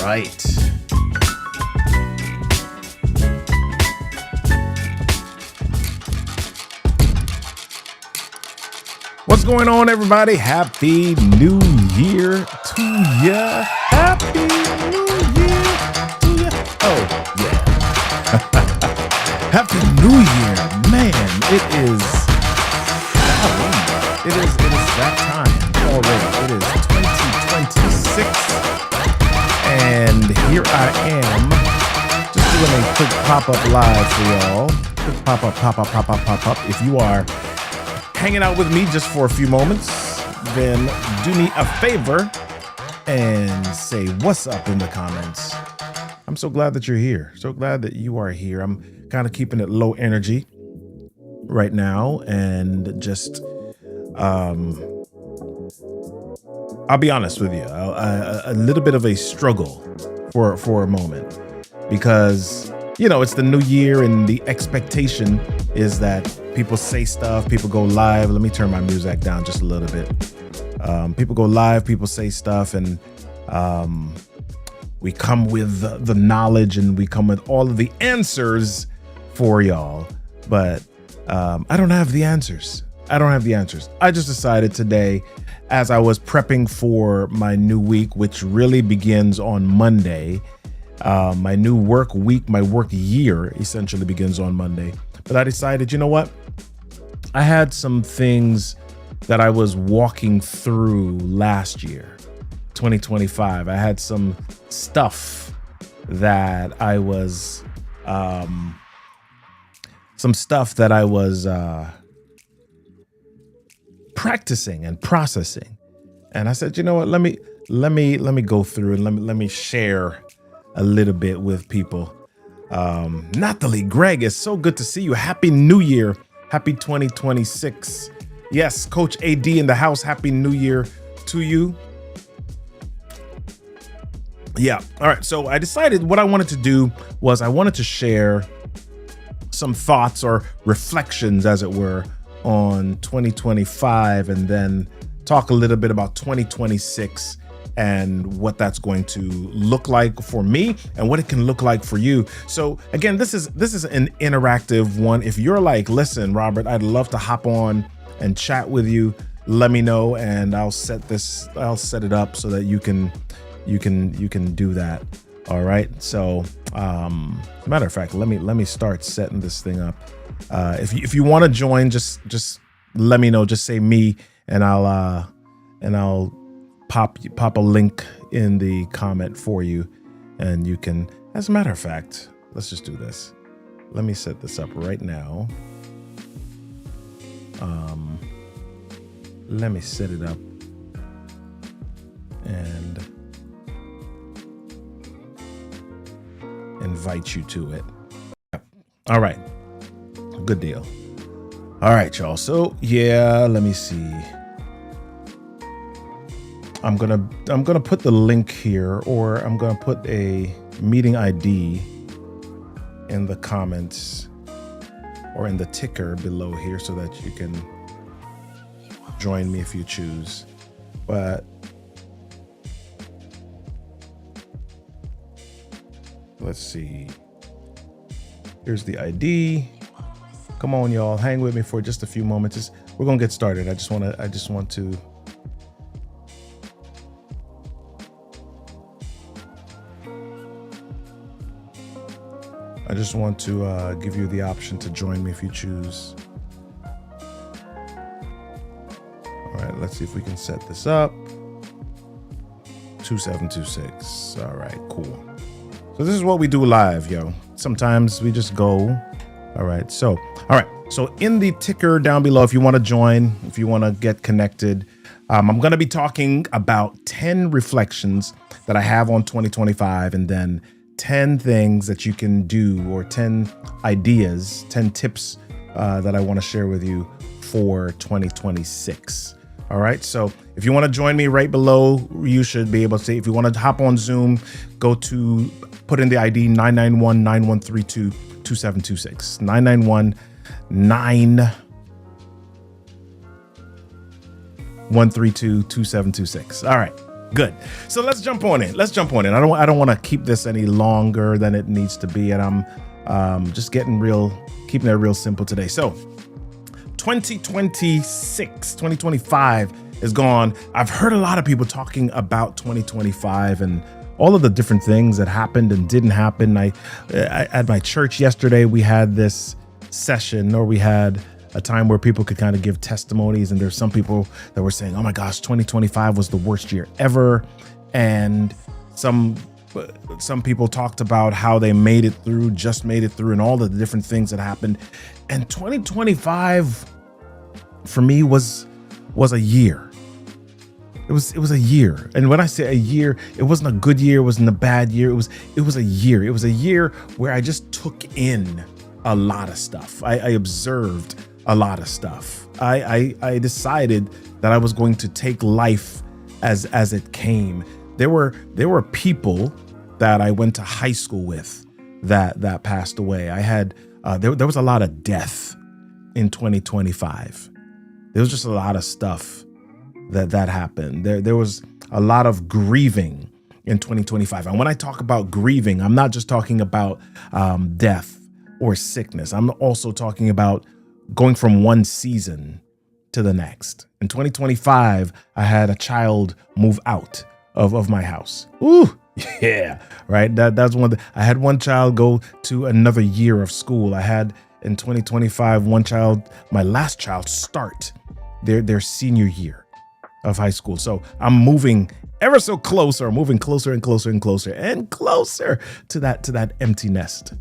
Right. What's going on, everybody? Happy New Year to ya. Happy New Year to ya. Oh, yeah. Happy New Year. Man, it is that time already. It is 2026. And here I am, just doing a quick pop-up live for y'all. Quick pop-up. If you are hanging out with me just for a few moments, then do me a favor and say what's up in the comments. I'm so glad that you're here. So glad that you are here. I'm kind of keeping it low energy right now, and just I'll be honest with you, a little bit of a struggle for a moment, because, you know, it's the new year and the expectation is that people say stuff, people go live. Let me turn my music down just a little bit. People go live, people say stuff, and we come with the knowledge and we come with all of the answers for y'all. But I don't have the answers. I just decided today, as I was prepping for my new week, which really begins on Monday, my new work week, my work year essentially begins on Monday. But I decided, you know what? I had some things that I was walking through last year, 2025. I had some stuff that I was, practicing and processing. And I said, you know what, let me go through and let me share a little bit with people. Natalie, Greg, it's so good to see you. Happy New Year. Happy 2026. Yes, Coach AD in the house. Happy New Year to you. Yeah. All right. So I decided what I wanted to do was I wanted to share some thoughts or reflections, as it were, on 2025, and then talk a little bit about 2026 and what that's going to look like for me and what it can look like for you. So again, this is an interactive one. If you're like, listen, Robert, I'd love to hop on and chat with you, let me know, and I'll set it up so that you can do that. All right. So matter of fact, let me start setting this thing up. If you want to join, just let me know. Just say me, and I'll pop a link in the comment for you, and you can. As a matter of fact, let's just do this. Let me set this up right now. Let me set it up and invite you to it. All right. Good deal. All right, y'all. So yeah, let me see. I'm gonna put the link here, or I'm gonna put a meeting ID in the comments or in the ticker below here so that you can join me if you choose. But let's see. Here's the ID. Come on, y'all. Hang with me for just a few moments. We're gonna get started. I just want to give you the option to join me if you choose. All right, let's see if we can set this up. 2726. All right, cool. So this is what we do live, yo. Sometimes we just go. All right. So in the ticker down below, if you want to join, if you want to get connected, I'm going to be talking about 10 reflections that I have on 2025, and then 10 things that you can do, or 10 ideas, 10 tips that I want to share with you for 2026. All right. So if you want to join me right below, you should be able to see. If you want to hop on Zoom, go to put in the ID 991-9132-2726. 991-9132-2726. All right. Good. So let's jump on in. I don't want to keep this any longer than it needs to be. And I'm just keeping it real simple today. So 2025 is gone. I've heard a lot of people talking about 2025 and all of the different things that happened and didn't happen. I at my church yesterday, we had this session, or we had a time where people could kind of give testimonies. And there's some people that were saying, oh my gosh, 2025 was the worst year ever. And some people talked about how they made it through, and all the different things that happened. And 2025 for me was a year. It was a year. And when I say a year, it wasn't a good year, it wasn't a bad year. It was a year. It was a year where I just took in a lot of stuff. I observed a lot of stuff. I decided that I was going to take life as it came. There were people that I went to high school with that passed away. I had there was a lot of death in 2025. There was just a lot of stuff that happened. There was a lot of grieving in 2025. And when I talk about grieving, I'm not just talking about death or sickness. I'm also talking about going from one season to the next. In 2025, I had a child move out of my house. Ooh, yeah, right. That's one. I had one child go to another year of school. I had in 2025 my last child, start their senior year of high school. So I'm moving ever so closer, moving closer and closer and closer and closer to that empty nest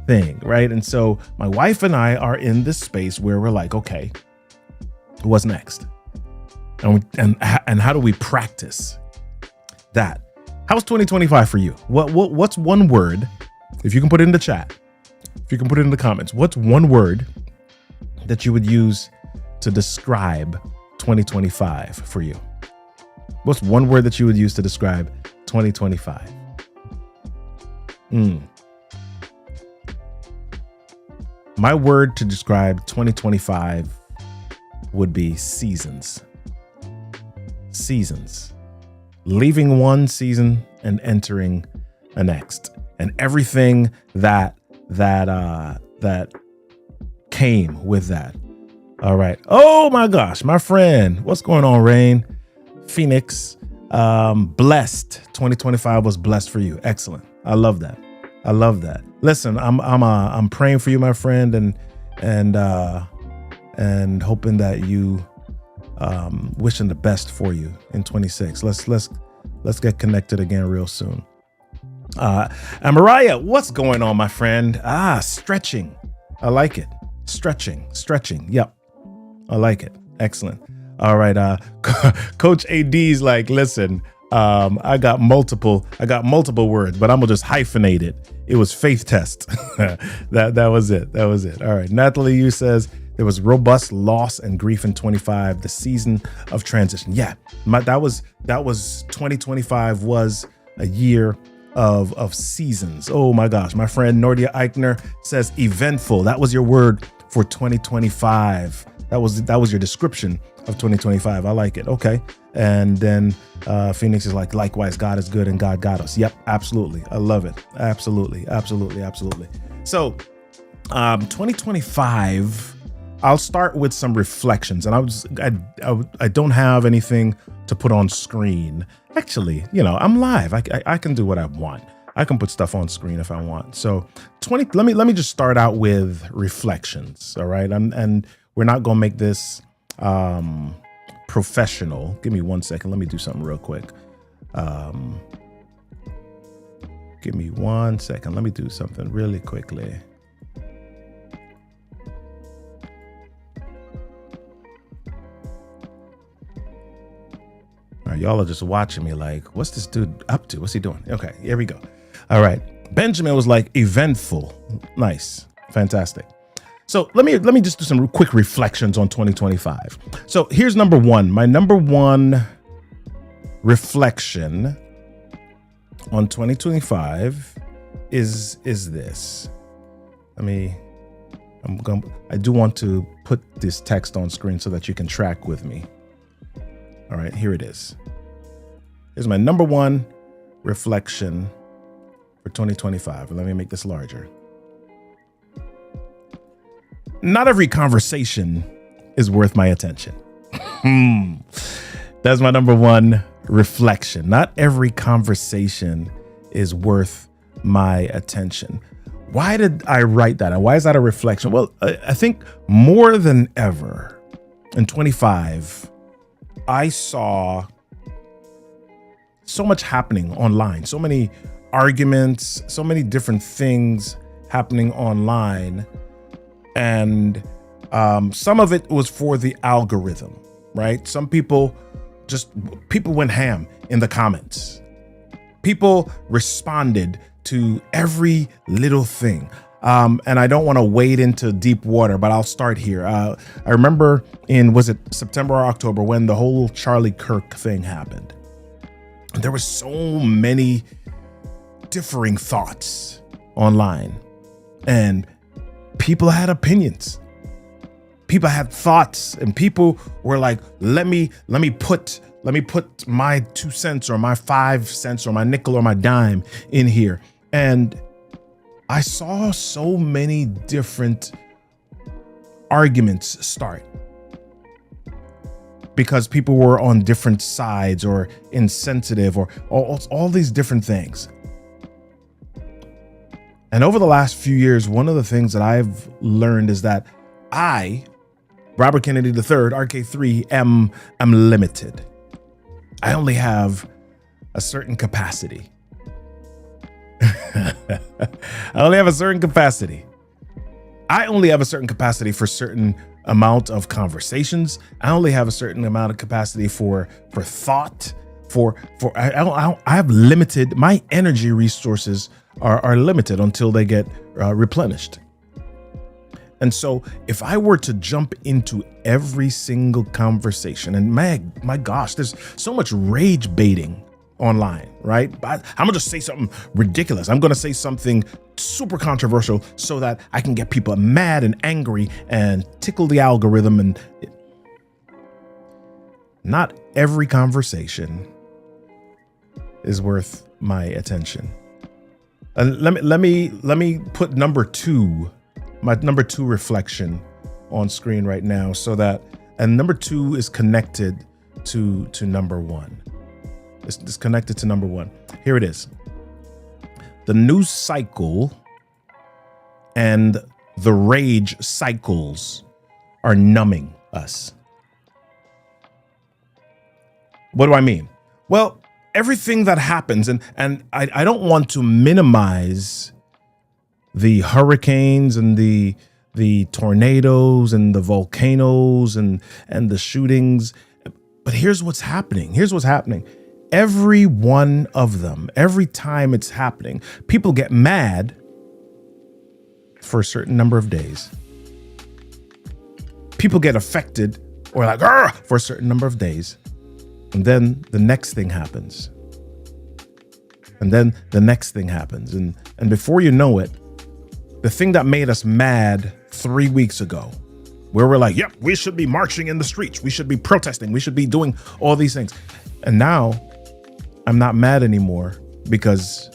thing, right? And so my wife and I are in this space where we're like, okay, what's next? And how do we practice that? How's 2025 for you? What's one word? If you can put it in the chat, if you can put it in the comments, what's one word that you would use to describe 2025 for you? What's one word that you would use to describe 2025? My word to describe 2025 would be seasons. Seasons. Leaving one season and entering a next. And everything that came with that. All right. Oh my gosh, my friend. What's going on, Rain? Phoenix. Blessed. 2025 was blessed for you. Excellent. I love that. I love that. Listen, I'm praying for you, my friend, and hoping that you wishing the best for you in 26. Let's get connected again real soon. And Mariah, what's going on, my friend? Stretching. I like it. Stretching. Yep. I like it. Excellent. All right. Coach AD's like, listen, I got multiple words, but I'm gonna just hyphenate it. It was faith test. that was it. All right. Natalie, you says there was robust loss and grief in 25, the season of transition. Yeah, that was 2025 was a year of seasons. Oh my gosh. My friend Nordia Eichner says eventful. That was your word for 2025. That was your description of 2025. I like it. Okay. And then Phoenix is like, likewise, God is good and God got us. Yep, absolutely. I love it. Absolutely. So 2025, I'll start with some reflections. And I don't have anything to put on screen. Actually, I'm live. I can do what I want. I can put stuff on screen if I want. So let me just start out with reflections. All right. And we're not going to make this professional. Give me 1 second. Let me do something real quick. Give me 1 second. Let me do something really quickly. All right, y'all are just watching me like, what's this dude up to? What's he doing? Okay, here we go. All right. Benjamin was like, eventful. Nice. Fantastic. So let me just do some quick reflections on 2025. So here's number one. My number one reflection on 2025 is this. I do want to put this text on screen so that you can track with me. All right, here it is. Here's my number one reflection for 2025. Let me make this larger. Not every conversation is worth my attention. That's my number one reflection. Not every conversation is worth my attention. Why did I write that? And why is that a reflection? Well, I think more than ever in 25, I saw so much happening online, so many arguments, so many different things happening online. And some of it was for the algorithm, right? Some people went ham in the comments. People responded to every little thing. And I don't want to wade into deep water, but I'll start here. I remember was it September or October when the whole Charlie Kirk thing happened? There were so many differing thoughts online, and people had opinions. People had thoughts, and people were like, let me put my 2 cents or my 5 cents or my nickel or my dime in here. And I saw so many different arguments start because people were on different sides or insensitive or all these different things. And over the last few years, one of the things that I've learned is that I, Robert Kennedy III, RK3, am limited. I only have a certain capacity. I only have a certain capacity. I only have a certain capacity for certain amount of conversations. I only have a certain amount of capacity for thought. I have limited. My energy resources are limited until they get replenished. And so if I were to jump into every single conversation, and my gosh, there's so much rage baiting online, right? But I'm gonna just say something ridiculous. I'm gonna say something super controversial so that I can get people mad and angry and tickle the algorithm. And not every conversation is worth my attention. And let me put number two, my number two reflection on screen right now, so that, and number two is connected to number one. It's connected to number one. Here it is. The news cycle and the rage cycles are numbing us. What do I mean? Well, everything that happens, and I don't want to minimize the hurricanes and the tornadoes and the volcanoes and the shootings, but here's what's happening. Every one of them, every time it's happening, people get mad for a certain number of days. People get affected or like, "Argh!" for a certain number of days. And then the next thing happens. And then the next thing happens. And before you know it, the thing that made us mad 3 weeks ago, where we're like, yep, we should be marching in the streets. We should be protesting. We should be doing all these things. And now I'm not mad anymore because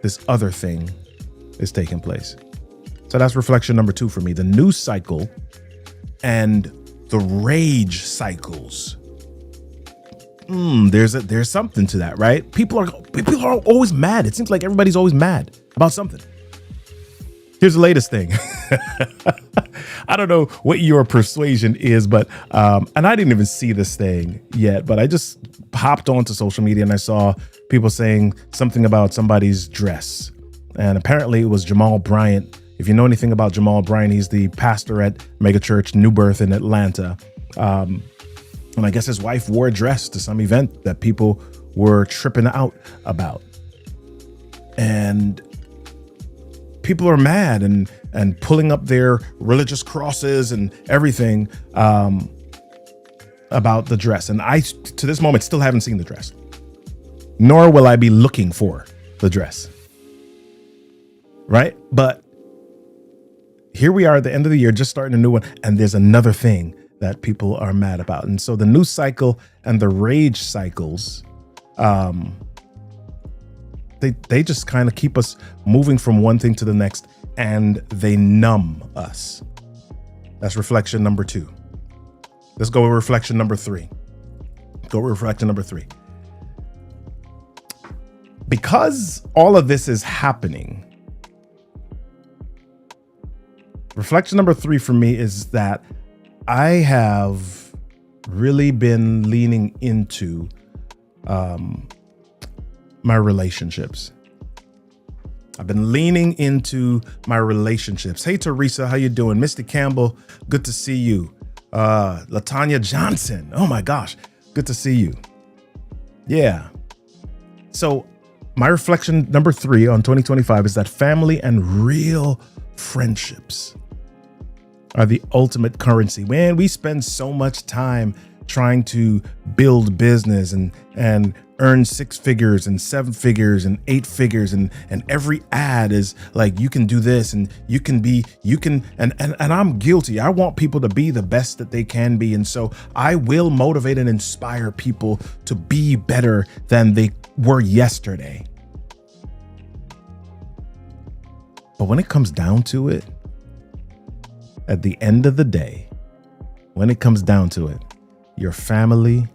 this other thing is taking place. So that's reflection number two for me. The news cycle and the rage cycles. There's something to that, right? People are always mad. It seems like everybody's always mad about something. Here's the latest thing. I don't know what your persuasion is, but and I didn't even see this thing yet, but I just hopped onto social media and I saw people saying something about somebody's dress. And apparently it was Jamal Bryant. If you know anything about Jamal Bryant, he's the pastor at Megachurch New Birth in Atlanta. And I guess his wife wore a dress to some event that people were tripping out about. And people are mad, and and pulling up their religious crosses and everything about the dress. And I, to this moment, still haven't seen the dress, nor will I be looking for the dress. Right? But here we are at the end of the year, just starting a new one. And there's another thing that people are mad about. And so the news cycle and the rage cycles, they just kind of keep us moving from one thing to the next, and they numb us. That's reflection number 2. Let's go with reflection number 3. Because all of this is happening, reflection number 3 for me is that I have really been leaning into my relationships. I've been leaning into my relationships. Hey, Teresa, how you doing? Misty Campbell, good to see you. Latanya Johnson, oh my gosh, good to see you. Yeah. So my reflection number 3 on 2025 is that family and real friendships are the ultimate currency. Man, we spend so much time trying to build business and earn 6 figures and 7 figures and 8 figures. And every ad is like, you can do this and and I'm guilty. I want people to be the best that they can be. And so I will motivate and inspire people to be better than they were yesterday. But when it comes down to it, at the end of the day, when it comes down to it, your family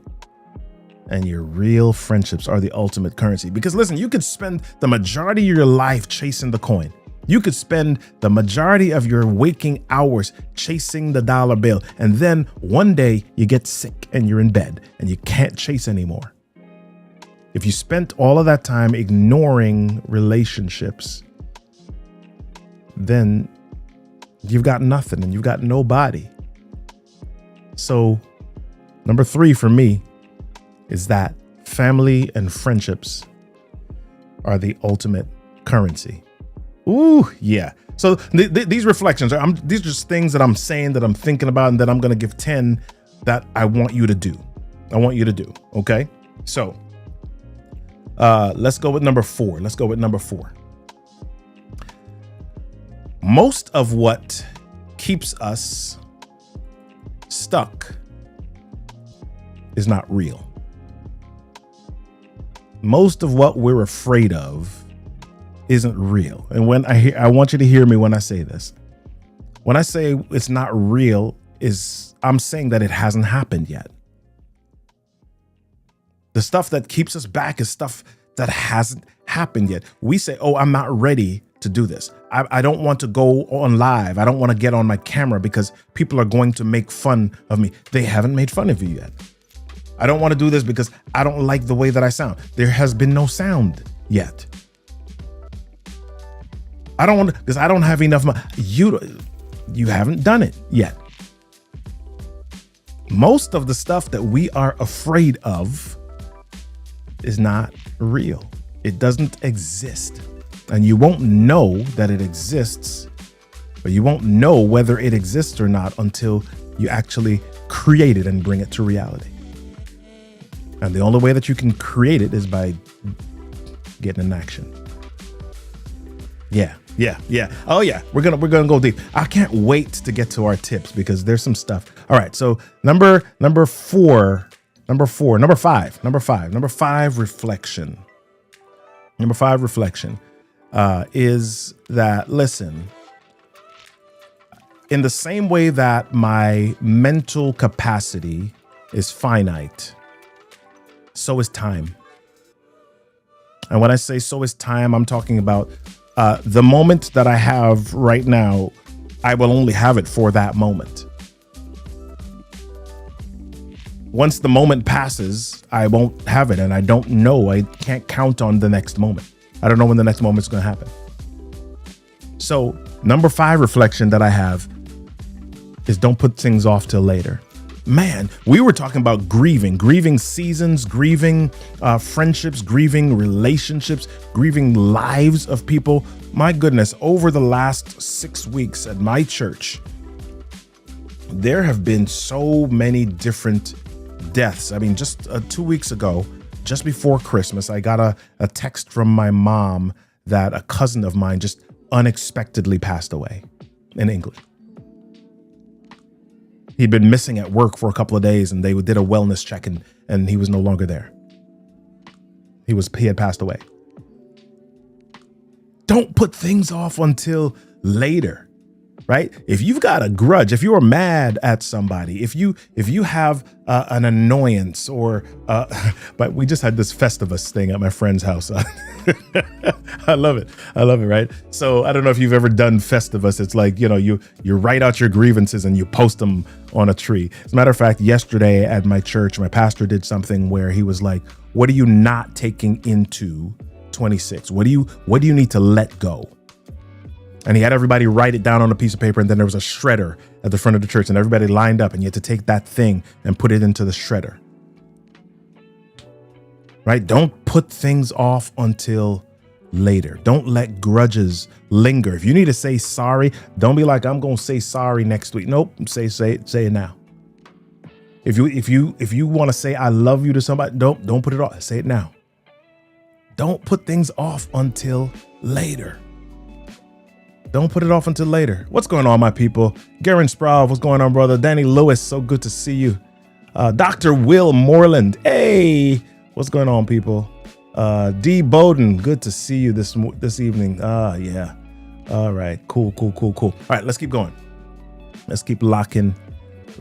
and your real friendships are the ultimate currency. Because listen, you could spend the majority of your life chasing the coin. You could spend the majority of your waking hours chasing the dollar bill. And then one day you get sick and you're in bed and you can't chase anymore. If you spent all of that time ignoring relationships, then you've got nothing and you've got nobody. So number 3 for me is that family and friendships are the ultimate currency. Ooh, yeah. So these reflections these are just things that I'm saying, that I'm thinking about, and that I'm going to give 10 that I want you to do. Okay. So let's go with number 4. Most of what keeps us stuck is not real. Most of what we're afraid of isn't real. And when I want you to hear me when I say this. When I say it's not real, I'm saying that it hasn't happened yet. The stuff that keeps us back is stuff that hasn't happened yet. We say, oh, I'm not ready to do this. I don't want to go on live. I don't want to get on my camera because people are going to make fun of me. They haven't made fun of you yet. I don't want to do this because I don't like the way that I sound. There has been no sound yet. I don't want to, because I don't have enough money. You haven't done it yet. Most of the stuff that we are afraid of is not real. It doesn't exist. And you won't know that it exists, but you won't know whether it exists or not until you actually create it and bring it to reality. And the only way that you can create it is by getting in action. Yeah. Oh yeah, we're gonna go deep. I can't wait to get to our tips because there's some stuff. All right, so number 5 reflection. Number 5 reflection is that, listen, in the same way that my mental capacity is finite, so is time. And when I say so is time, I'm talking about the moment that I have right now, I will only have it for that moment. Once the moment passes, I won't have it. And I don't know. I can't count on the next moment. I don't know when the next moment is going to happen. So number 5 reflection that I have is don't put things off till later. Man, we were talking about grieving seasons, grieving friendships, grieving relationships, grieving lives of people. My goodness, over the last 6 weeks at my church, there have been so many different deaths. I mean, just 2 weeks ago, just before Christmas, I got a text from my mom that a cousin of mine just unexpectedly passed away in England. He'd been missing at work for a couple of days, and they did a wellness check, and he was no longer there. He had passed away. Don't put things off until later, right? If you've got a grudge, if you're mad at somebody, if you have an annoyance or, but we just had this Festivus thing at my friend's house. I love it. Right? So I don't know if you've ever done Festivus. It's like, you write out your grievances and you post them on a tree. As a matter of fact, yesterday at my church, my pastor did something where he was like, what are you not taking into 26? What do you need to let go? And he had everybody write it down on a piece of paper, and then there was a shredder at the front of the church, and everybody lined up, and you had to take that thing and put it into the shredder. Right? Don't put things off until later. Don't let grudges linger. If you need to say sorry, don't be like, I'm going to say sorry next week. Nope. Say it now. If you want to say I love you to somebody, don't put it off. Say it now. Don't put things off until later. Don't put it off until later. What's going on, my people? Garen Sproul, what's going on, brother? Danny Lewis, so good to see you. Dr. Will Moreland, hey, what's going on, people? D. Bowden, good to see you this evening. Yeah. All right, cool. All right, let's keep going. Let's keep locking.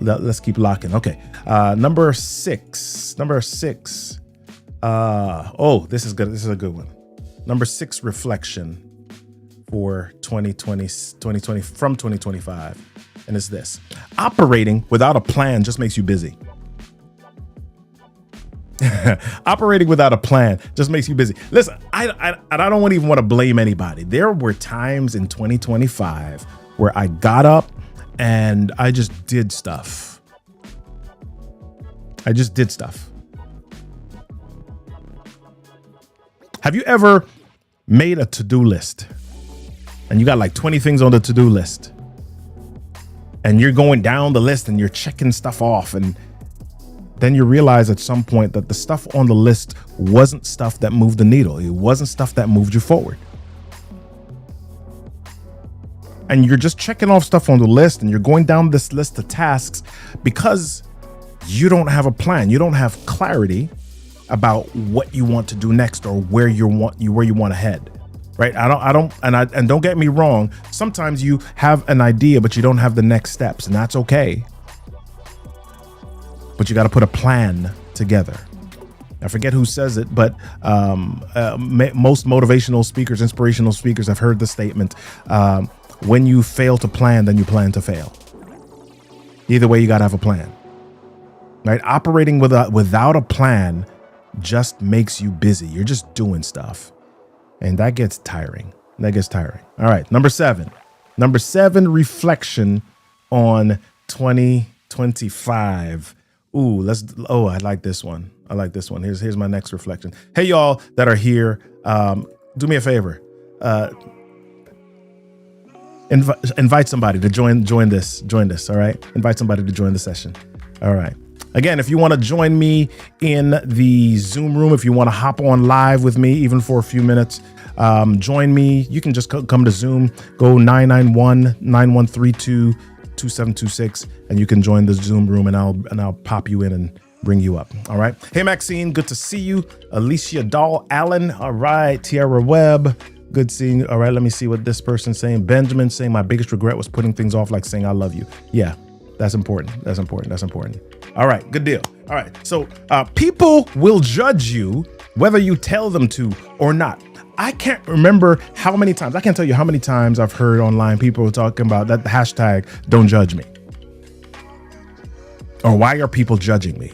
Okay, number six. This is good. This is a good one. Number 6 reflection for 2020 from 2025, and it's this: operating without a plan just makes you busy. Operating without a plan just makes you busy. Listen, I don't even want to blame anybody. There were times in 2025 where I got up and I just did stuff. Have you ever made a to-do list and you got like 20 things on the to-do list, and you're going down the list and you're checking stuff off, and then you realize at some point that the stuff on the list wasn't stuff that moved the needle. It wasn't stuff that moved you forward. And you're just checking off stuff on the list, and you're going down this list of tasks because you don't have a plan. You don't have clarity about what you want to do next or where you want to head. Right? And don't get me wrong. Sometimes you have an idea, but you don't have the next steps, and that's okay. But you got to put a plan together. I forget who says it, but most motivational speakers, inspirational speakers have heard the statement, when you fail to plan, then you plan to fail. Either way, you got to have a plan. Right? Operating without a plan just makes you busy. You're just doing stuff. And that gets tiring. All right. Number 7, reflection on 2025. Ooh, I like this one. Here's my next reflection. Hey, y'all that are here, do me a favor. Invite somebody to join this. All right. Invite somebody to join the session. All right. Again, if you want to join me in the Zoom room, if you want to hop on live with me, even for a few minutes, join me. You can just come to Zoom, go 991-9132-2726, and you can join the Zoom room, and I'll pop you in and bring you up. All right. Hey, Maxine, good to see you. Alicia Dahl Allen. All right. Tiara Webb. Good seeing you. All right. Let me see what this person's saying. Benjamin saying my biggest regret was putting things off, like saying I love you. Yeah, that's important. All right. Good deal. All right. So people will judge you whether you tell them to or not. I can't remember how many times. I can't tell you how many times I've heard online people talking about that hashtag don't judge me. Or why are people judging me?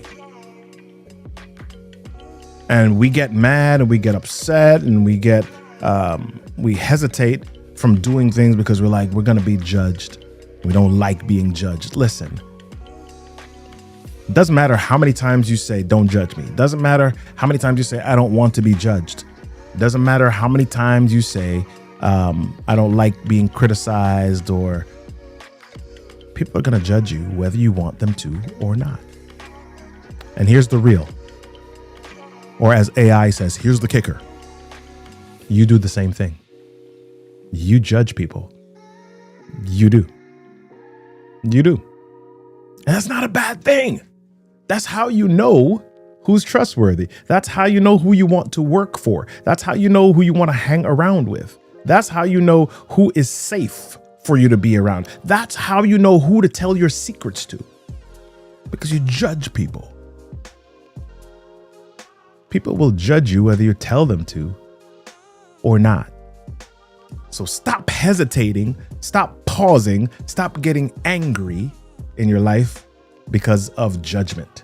And we get mad and we get upset and we hesitate from doing things because we're going to be judged. We don't like being judged. Listen, Doesn't matter how many times you say, don't judge me. Doesn't matter how many times you say, I don't want to be judged. Doesn't matter how many times you say, I don't like being criticized, or people are going to judge you whether you want them to or not. And here's the real, or as AI says, here's the kicker. You do the same thing. You judge people. You do. You do. And that's not a bad thing. That's how you know who's trustworthy. That's how you know who you want to work for. That's how you know who you want to hang around with. That's how you know who is safe for you to be around. That's how you know who to tell your secrets to. Because you judge people. People will judge you whether you tell them to or not. So stop hesitating, stop pausing, stop getting angry in your life because of judgment.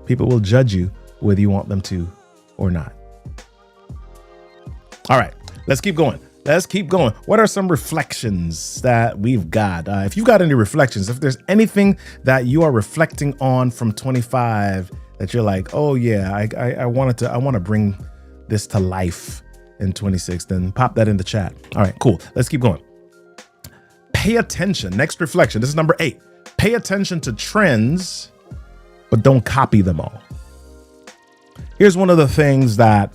People will judge you whether you want them to or not. All right, let's keep going. Let's keep going. What are some reflections that we've got? If you've got any reflections, if there's anything that you are reflecting on from 25 that you're like, oh yeah, I want to bring this to life in 26, then pop that in the chat. All right, cool. Let's keep going. Pay attention. Next reflection. This is number 8. Pay attention to trends, but don't copy them all. Here's one of the things that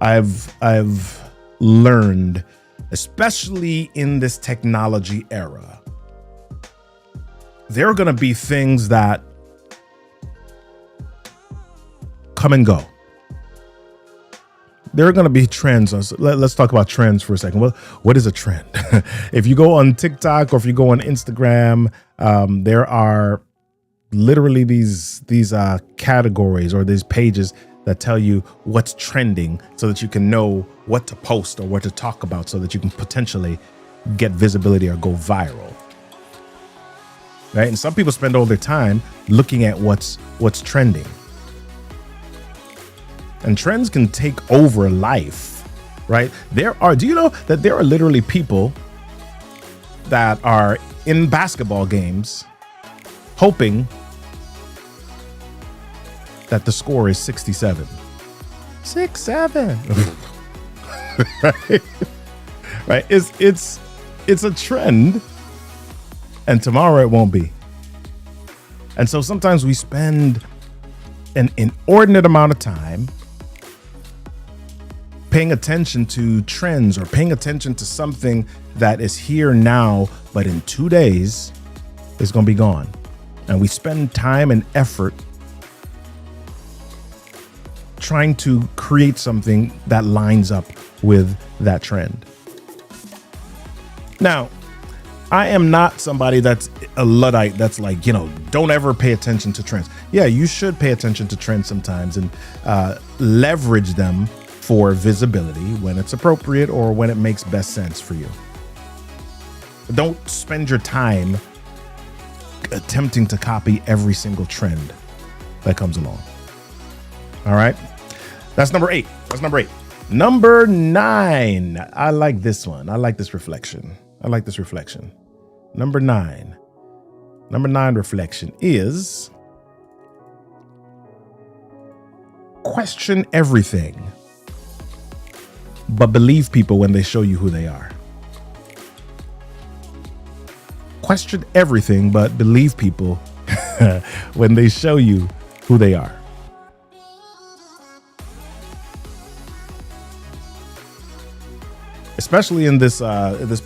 I've learned, especially in this technology era. There are going to be things that come and go. There are going to be trends. Let's talk about trends for a second. What is a trend? If you go on TikTok or if you go on Instagram, there are literally these categories or these pages that tell you what's trending so that you can know what to post or what to talk about so that you can potentially get visibility or go viral. Right? And some people spend all their time looking at what's trending. And trends can take over life, right? Do you know that there are literally people that are in basketball games hoping that the score is 67. 6-7. Right? It's a trend, and tomorrow it won't be. And so sometimes we spend an inordinate amount of time paying attention to trends or paying attention to something that is here now, but in 2 days is going to be gone. And we spend time and effort trying to create something that lines up with that trend. Now, I am not somebody that's a Luddite that's like, don't ever pay attention to trends. Yeah, you should pay attention to trends sometimes and leverage them for visibility when it's appropriate or when it makes best sense for you. But don't spend your time attempting to copy every single trend that comes along. All right. That's number 8. Number 9. I like this one. I like this reflection. Number 9. Number 9 reflection is question everything, but believe people when they show you who they are. Question everything, but believe people when they show you who they are. Especially in this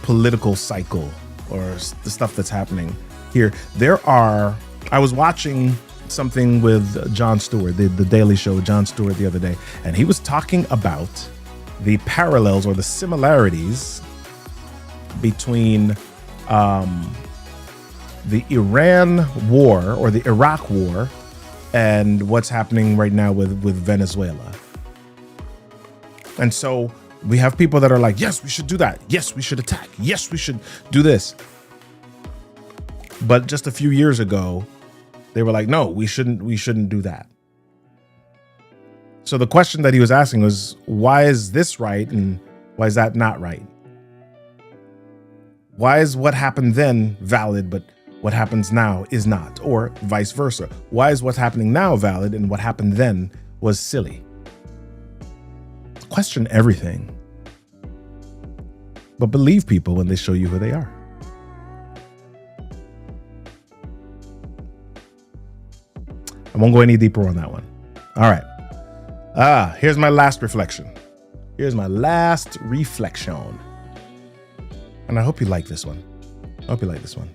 political cycle or the stuff that's happening here. I was watching something with Jon Stewart, the Daily Show with Jon Stewart the other day, and he was talking about the parallels or the similarities between the Iran war or the Iraq war and what's happening right now with Venezuela. And so we have people that are like, yes, we should do that. Yes, we should attack. Yes, we should do this. But just a few years ago, they were like, no, we shouldn't do that. So the question that he was asking was, why is this right and why is that not right? Why is what happened then valid, but what happens now is not, or vice versa? Why is what's happening now valid and what happened then was silly? Question everything, but believe people when they show you who they are. I won't go any deeper on that one. All right. Here's my last reflection. And I hope you like this one.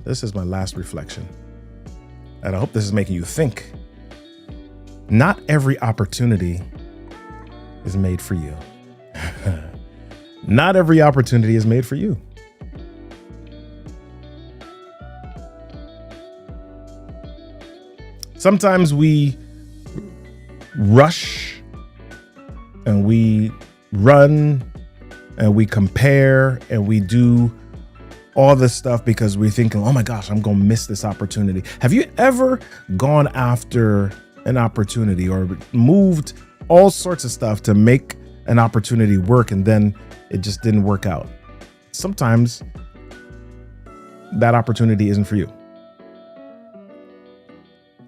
This is my last reflection. And I hope this is making you think. Not every opportunity is made for you. Not every opportunity is made for you. Sometimes we rush and we run and we compare and we do all this stuff because we're thinking, oh my gosh, I'm going to miss this opportunity. Have you ever gone after an opportunity or moved all sorts of stuff to make an opportunity work and then it just didn't work out? Sometimes that opportunity isn't for you.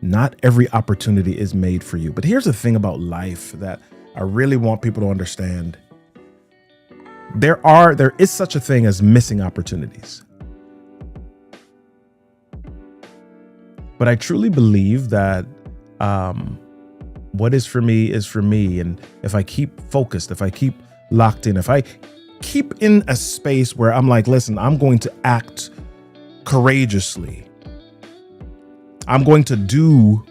Not every opportunity is made for you. But here's the thing about life that I really want people to understand. There is such a thing as missing opportunities. But I truly believe that what is for me is for me. And if I keep focused, if I keep locked in, if I keep in a space where I'm like, listen, I'm going to act courageously. I'm going to do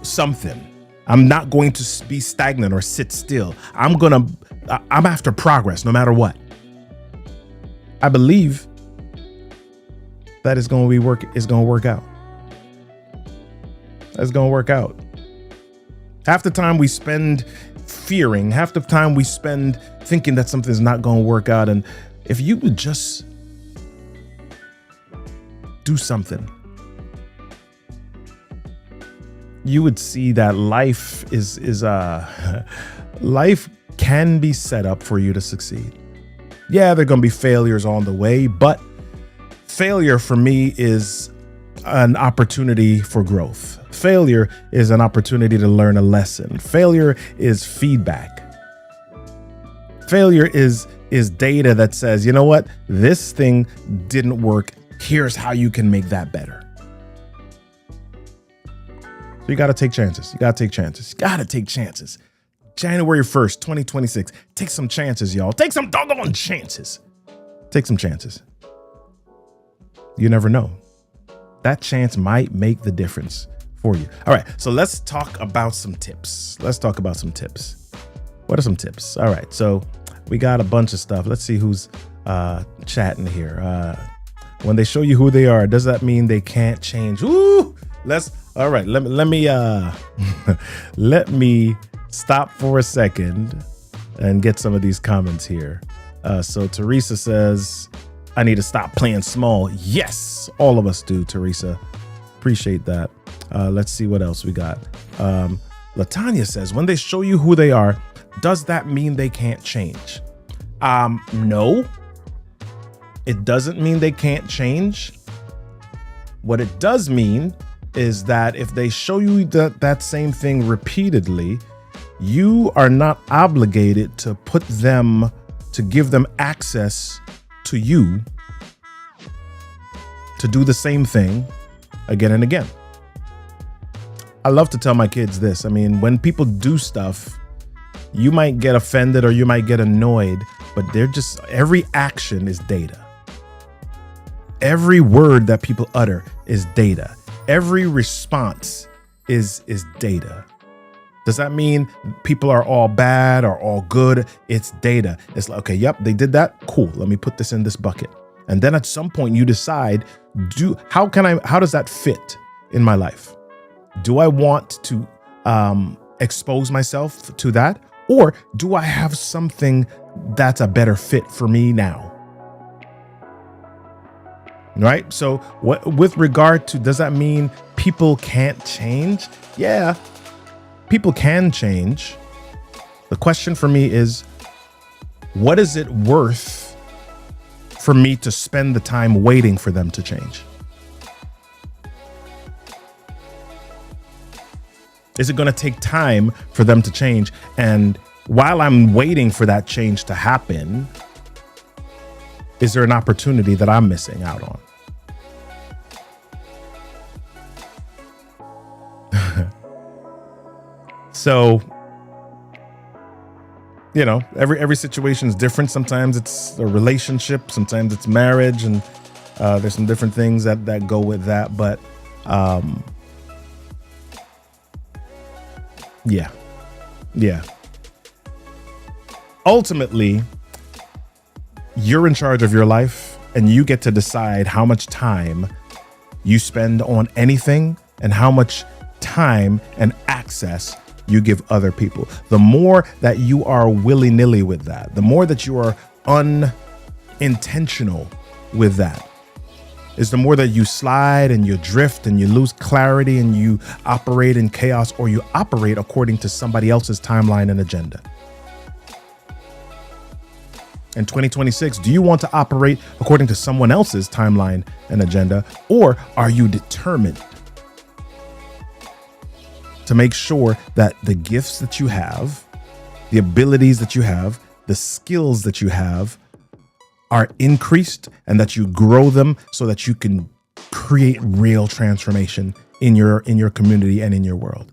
something. I'm not going to be stagnant or sit still. I'm after progress no matter what. I believe that is going to work out. That's going to work out. Half the time we spend fearing, half the time we spend thinking that something's not going to work out. And if you would just do something, you would see that life life can be set up for you to succeed. Yeah, there are going to be failures on the way, but failure for me is an opportunity for growth. Failure is an opportunity to learn a lesson. Failure is feedback. Failure is data that says, you know what? This thing didn't work. Here's how you can make that better. So you got to take chances. January 1st, 2026. Take some chances, y'all. Take some doggone chances. Take some chances. You never know. That chance might make the difference for you. All right. So let's talk about some tips. What are some tips? All right. So we got a bunch of stuff. Let's see who's chatting here. When they show you who they are, does that mean they can't change? Ooh, all right. Let me let me stop for a second and get some of these comments here. So Teresa says, I need to stop playing small. Yes, all of us do, Teresa. Appreciate that. Let's see what else we got. Latanya says, when they show you who they are, does that mean they can't change? No, it doesn't mean they can't change. What it does mean is that if they show you that same thing repeatedly, you are not obligated to give them access to you to do the same thing again and again. I love to tell my kids this. I mean, when people do stuff, you might get offended or you might get annoyed, but every action is data. Every word that people utter is data. Every response is data. Does that mean people are all bad or all good? It's data. It's like, okay, yep, they did that. Cool. Let me put this in this bucket. And then at some point you decide, how does that fit in my life? Do I want to expose myself to that? Or do I have something that's a better fit for me now? Right? So with regard to, does that mean people can't change? Yeah, people can change. The question for me is, what is it worth for me to spend the time waiting for them to change? Is it going to take time for them to change? And while I'm waiting for that change to happen, is there an opportunity that I'm missing out on? So, you know, every situation is different. Sometimes it's a relationship, sometimes it's marriage, and there's some different things that go with that. But yeah. Ultimately, you're in charge of your life, and you get to decide how much time you spend on anything and how much time and access you give other people. The more that you are willy-nilly with that, the more that you are unintentional with that, is the more that you slide and you drift and you lose clarity and you operate in chaos, or you operate according to somebody else's timeline and agenda. In 2026, do you want to operate according to someone else's timeline and agenda, or are you determined to make sure that the gifts that you have, the abilities that you have, the skills that you have are increased, and that you grow them so that you can create real transformation in your community and in your world?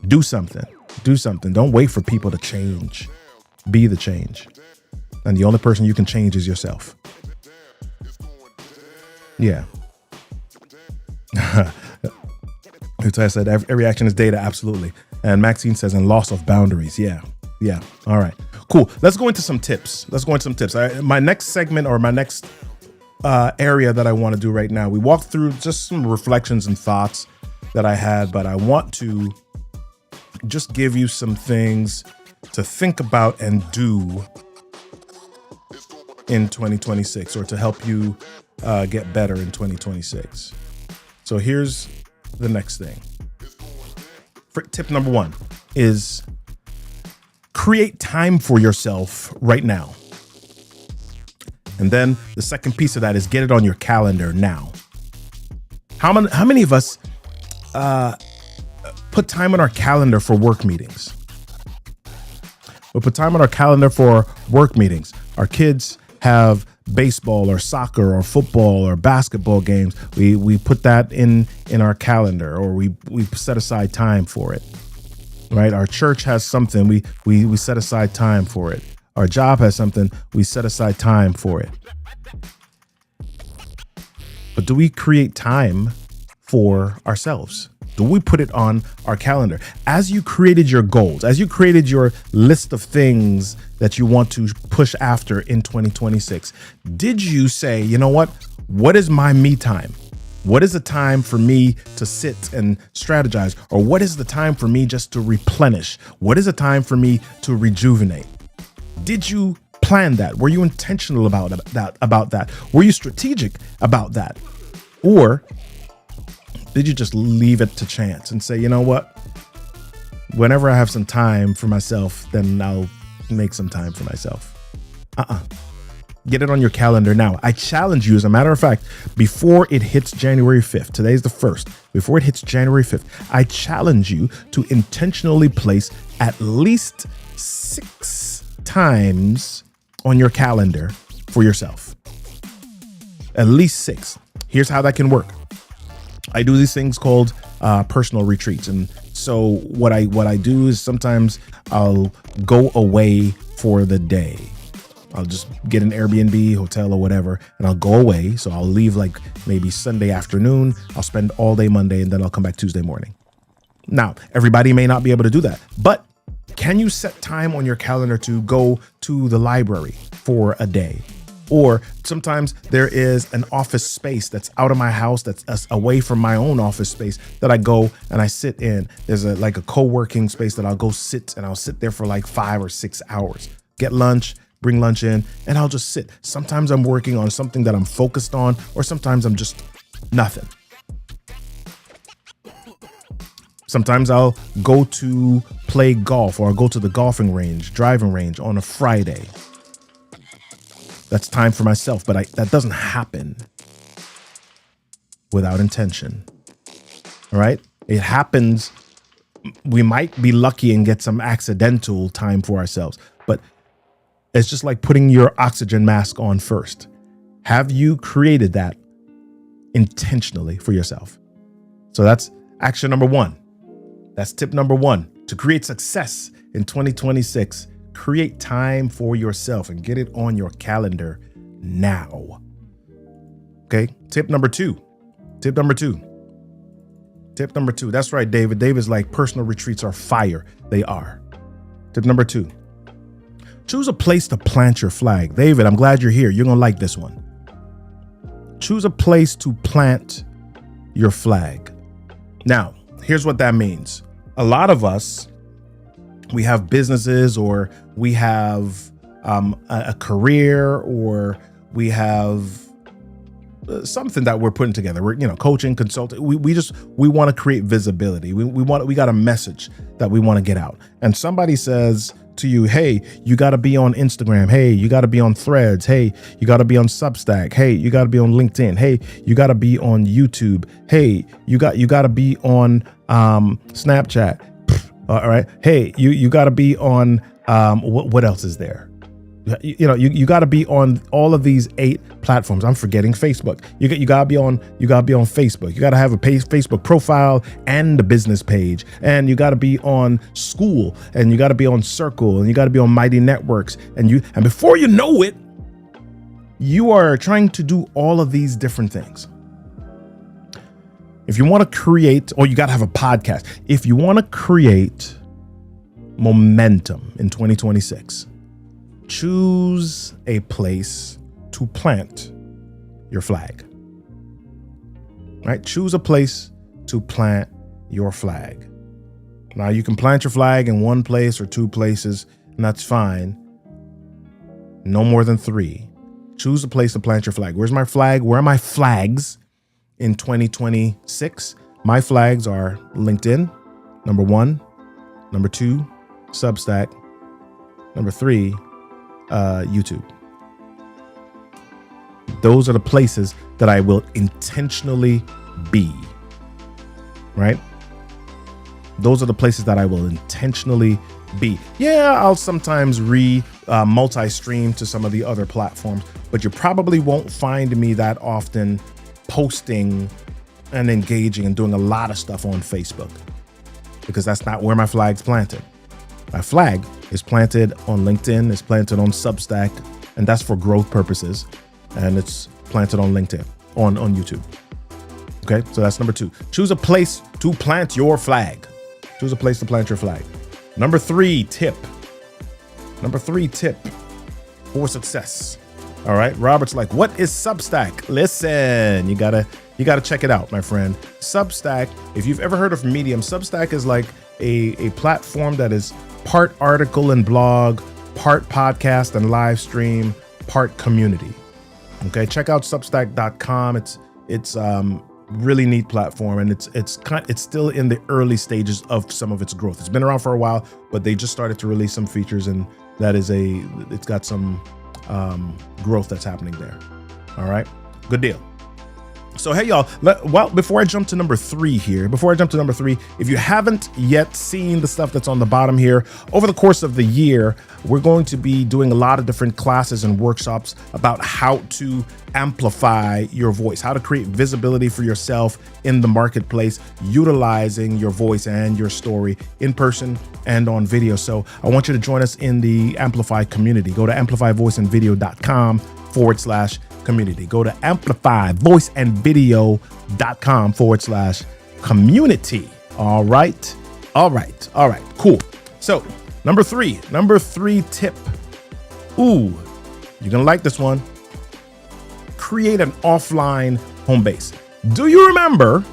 Do something. Don't wait for people to change. Be the change. And the only person you can change is yourself. Yeah. I said every action is data. Absolutely. And Maxine says, and loss of boundaries. Yeah. All right, cool. Let's go into some tips. My next segment, or my next area that I want to do right now, we walked through just some reflections and thoughts that I had, but I want to just give you some things to think about and do in 2026, or to help you get better in 2026. So here's the next thing. Tip number 1 is create time for yourself right now. And then the second piece of that is get it on your calendar now. How many of us put time on our calendar for work meetings? We'll put time on our calendar for work meetings. Our kids have baseball or soccer or football or basketball games. We put that in our calendar, or we set aside time for it. Right? Our church has something, we set aside time for it. Our job has something, we set aside time for it. But do we create time for ourselves? Do we put it on our calendar? As you created your goals, as you created your list of things that you want to push after in 2026, did you say, you know what is my me time? What is the time for me to sit and strategize? Or what is the time for me just to replenish? What is the time for me to rejuvenate? Did you plan that? Were you intentional about that? Were you strategic about that? Or did you just leave it to chance and say, you know what? Whenever I have some time for myself, then I'll make some time for myself. Get it on your calendar now. I challenge you, as a matter of fact, before it hits January 5th, today's the 1st, before it hits January 5th, I challenge you to intentionally place at least 6 times on your calendar for yourself. At least 6. Here's how that can work. I do these things called personal retreats. And so what I do is sometimes I'll go away for the day. I'll just get an Airbnb, hotel, or whatever, and I'll go away. So I'll leave like maybe Sunday afternoon. I'll spend all day Monday, and then I'll come back Tuesday morning. Now, everybody may not be able to do that, but can you set time on your calendar to go to the library for a day? Or sometimes there is an office space that's out of my house, that's away from my own office space, that I go and I sit in. There's a co-working space that I'll go sit, and I'll sit there for like 5 or 6 hours. Get lunch, bring lunch in, and I'll just sit. Sometimes I'm working on something that I'm focused on, or sometimes I'm just nothing. Sometimes I'll go to play golf, or I'll go to the driving range on a Friday. That's time for myself, but that doesn't happen without intention. All right? It happens we might be lucky and get some accidental time for ourselves, but it's just like putting your oxygen mask on first. Have you created that intentionally for yourself? So that's action number one. That's tip number one. To create success in 2026, create time for yourself and get it on your calendar now. Okay. Tip number two. That's right, David. David's like, personal retreats are fire. They are. Tip number two. Choose a place to plant your flag. David, I'm glad you're here. You're going to like this one. Choose a place to plant your flag. Now, here's what that means. A lot of us, we have businesses, or we have a career, or we have something that we're putting together. We're, coaching, consulting. We want to create visibility. We got a message that we want to get out. And somebody says to you, hey, you got to be on Instagram. Hey, you got to be on Threads. Hey, you got to be on Substack. Hey, you got to be on LinkedIn. Hey, you got to be on YouTube. Hey, you got to be on Snapchat. All right. Hey, you got to be on what else is there? You got to be on all of these 8 platforms. I'm forgetting Facebook. You got to be on Facebook. You got to have a Facebook profile and a business page, and you got to be on School, and you got to be on Circle, and you got to be on Mighty Networks, and before you know it, you are trying to do all of these different things. If you want to create, or you got to have a podcast. If you want to create momentum in 2026, choose a place to plant your flag. Right? Choose a place to plant your flag. Now, you can plant your flag in one place or 2 places, and that's fine. No more than 3. Choose a place to plant your flag. Where's my flag? Where are my flags in 2026? My flags are LinkedIn, number 1. Number 2, Substack. Number 3, YouTube. Those are the places that I will intentionally be, right? Those are the places that I will intentionally be. Yeah, I'll sometimes multi-stream to some of the other platforms, but you probably won't find me that often posting and engaging and doing a lot of stuff on Facebook, because that's not where my flag's planted. My flag is planted on LinkedIn, it's planted on Substack, and that's for growth purposes. And it's planted on LinkedIn, on YouTube. Okay, so that's number 2. Choose a place to plant your flag. Choose a place to plant your flag. Number 3 tip for success. All right, Robert's like, what is Substack? Listen, you gotta check it out, my friend. Substack, if you've ever heard of Medium, Substack is like a platform that is part article and blog, part podcast and live stream, part community. Okay, check out substack.com. It's really neat platform, and it's still in the early stages of some of its growth. It's been around for a while, but they just started to release some features, and it's got some growth that's happening there. All right, good deal. So, hey, y'all, before I jump to number 3 here, if you haven't yet seen the stuff that's on the bottom here, over the course of the year, we're going to be doing a lot of different classes and workshops about how to amplify your voice, how to create visibility for yourself in the marketplace, utilizing your voice and your story in person and on video. So I want you to join us in the Amplify community. Go to amplifyvoiceandvideo.com/community. Go to amplifyvoiceandvideo.com/community. All right. Cool. So number three tip. Ooh, you're going to like this one. Create an offline home base. Do you remember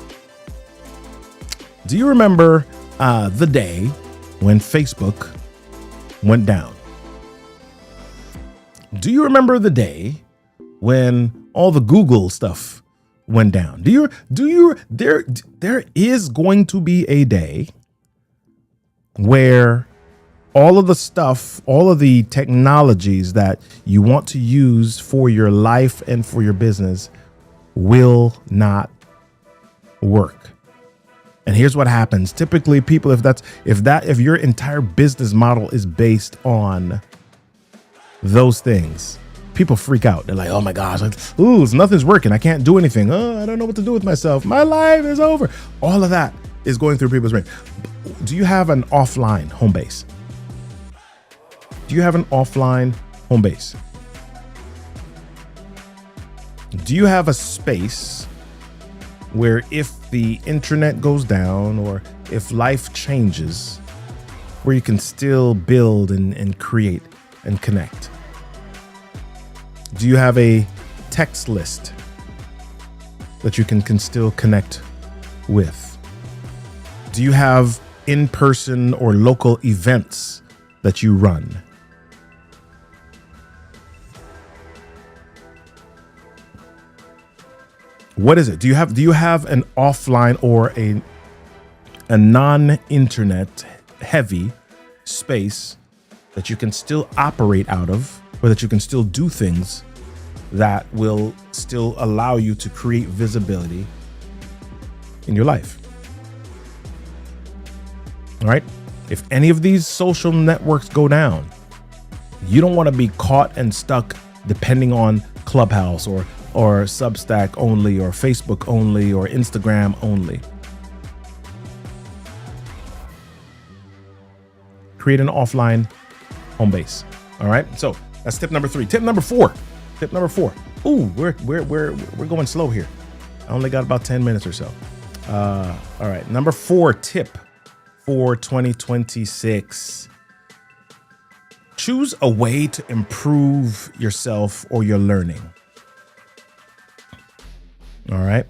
the day when Facebook went down? Do you remember the day when all the Google stuff went down? There is going to be a day where all of the stuff, all of the technologies that you want to use for your life and for your business will not work. And here's what happens. Typically, people, if your entire business model is based on those things, people freak out. They're like, oh my gosh, nothing's working. I can't do anything. Oh, I don't know what to do with myself. My life is over. All of that is going through people's brain. Do you have an offline home base? Do you have an offline home base? Do you have a space where if the internet goes down or if life changes, where you can still build and create and connect? Do you have a text list that you can still connect with? Do you have in-person or local events that you run? What is it? Do you have an offline or a non-internet heavy space that you can still operate out of, or that you can still do things that will still allow you to create visibility in your life? All right. If any of these social networks go down, you don't want to be caught and stuck depending on Clubhouse or Substack only, or Facebook only, or Instagram only. Create an offline home base. All right. So that's tip number 3. Tip number 4. Ooh, we're going slow here. I only got about 10 minutes or so. All right. Number 4 tip for 2026. Choose a way to improve yourself or your learning. All right.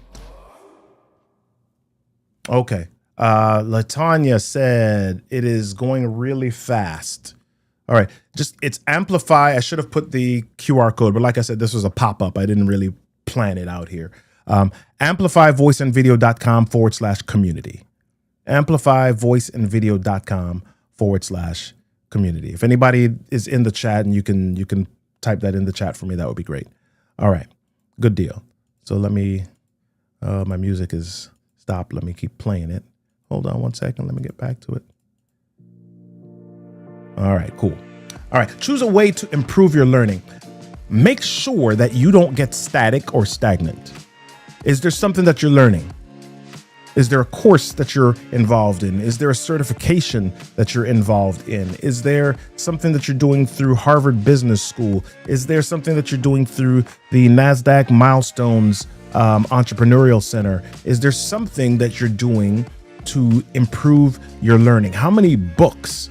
Okay. Latanya said it is going really fast. All right. It's Amplify. I should have put the QR code, but like I said, this was a pop-up. I didn't really plan it out here. Amplifyvoiceandvideo.com/community. Amplifyvoiceandvideo.com/community. If anybody is in the chat and you can type that in the chat for me, that would be great. All right. Good deal. So let me, my music is stopped. Let me keep playing it. Hold on one second. Let me get back to it. All right, cool. All right, choose a way to improve your learning. Make sure that you don't get static or stagnant. Is there something that you're learning? Is there a course that you're involved in? Is there a certification that you're involved in? Is there something that you're doing through Harvard Business School? Is there something that you're doing through the NASDAQ Milestones Entrepreneurial Center? Is there something that you're doing to improve your learning? How many books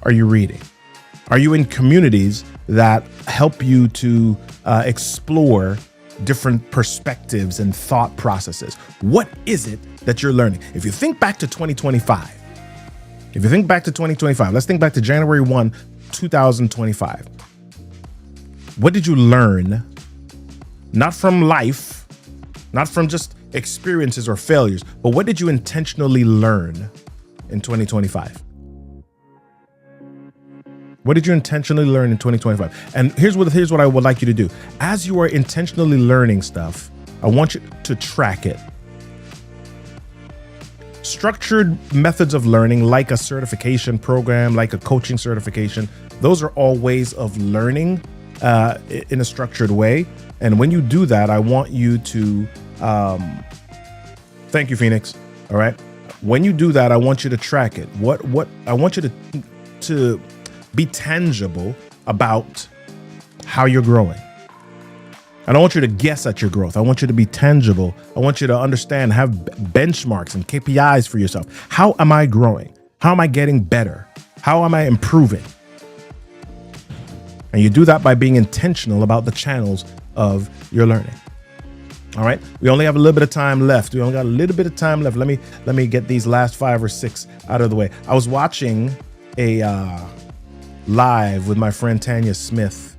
are you reading? Are you in communities that help you to explore different perspectives and thought processes? What is it that you're learning? If you think back to 2025, let's think back to January 1, 2025. What did you learn? Not from life, not from just experiences or failures, but what did you intentionally learn in 2025? What did you intentionally learn in 2025? And here's what I would like you to do. As you are intentionally learning stuff, I want you to track it. Structured methods of learning, like a certification program, like a coaching certification, those are all ways of learning in a structured way. And when you do that, I want you to, thank you, Phoenix. All right. When you do that, I want you to track it. What I want you to be tangible about how you're growing. I don't want you to guess at your growth. I want you to be tangible. I want you to understand, have benchmarks and KPIs for yourself. How am I growing? How am I getting better? How am I improving? And you do that by being intentional about the channels of your learning. All right. We only have a little bit of time left. Let me get these last 5 or 6 out of the way. I was watching a live with my friend Tanya Smith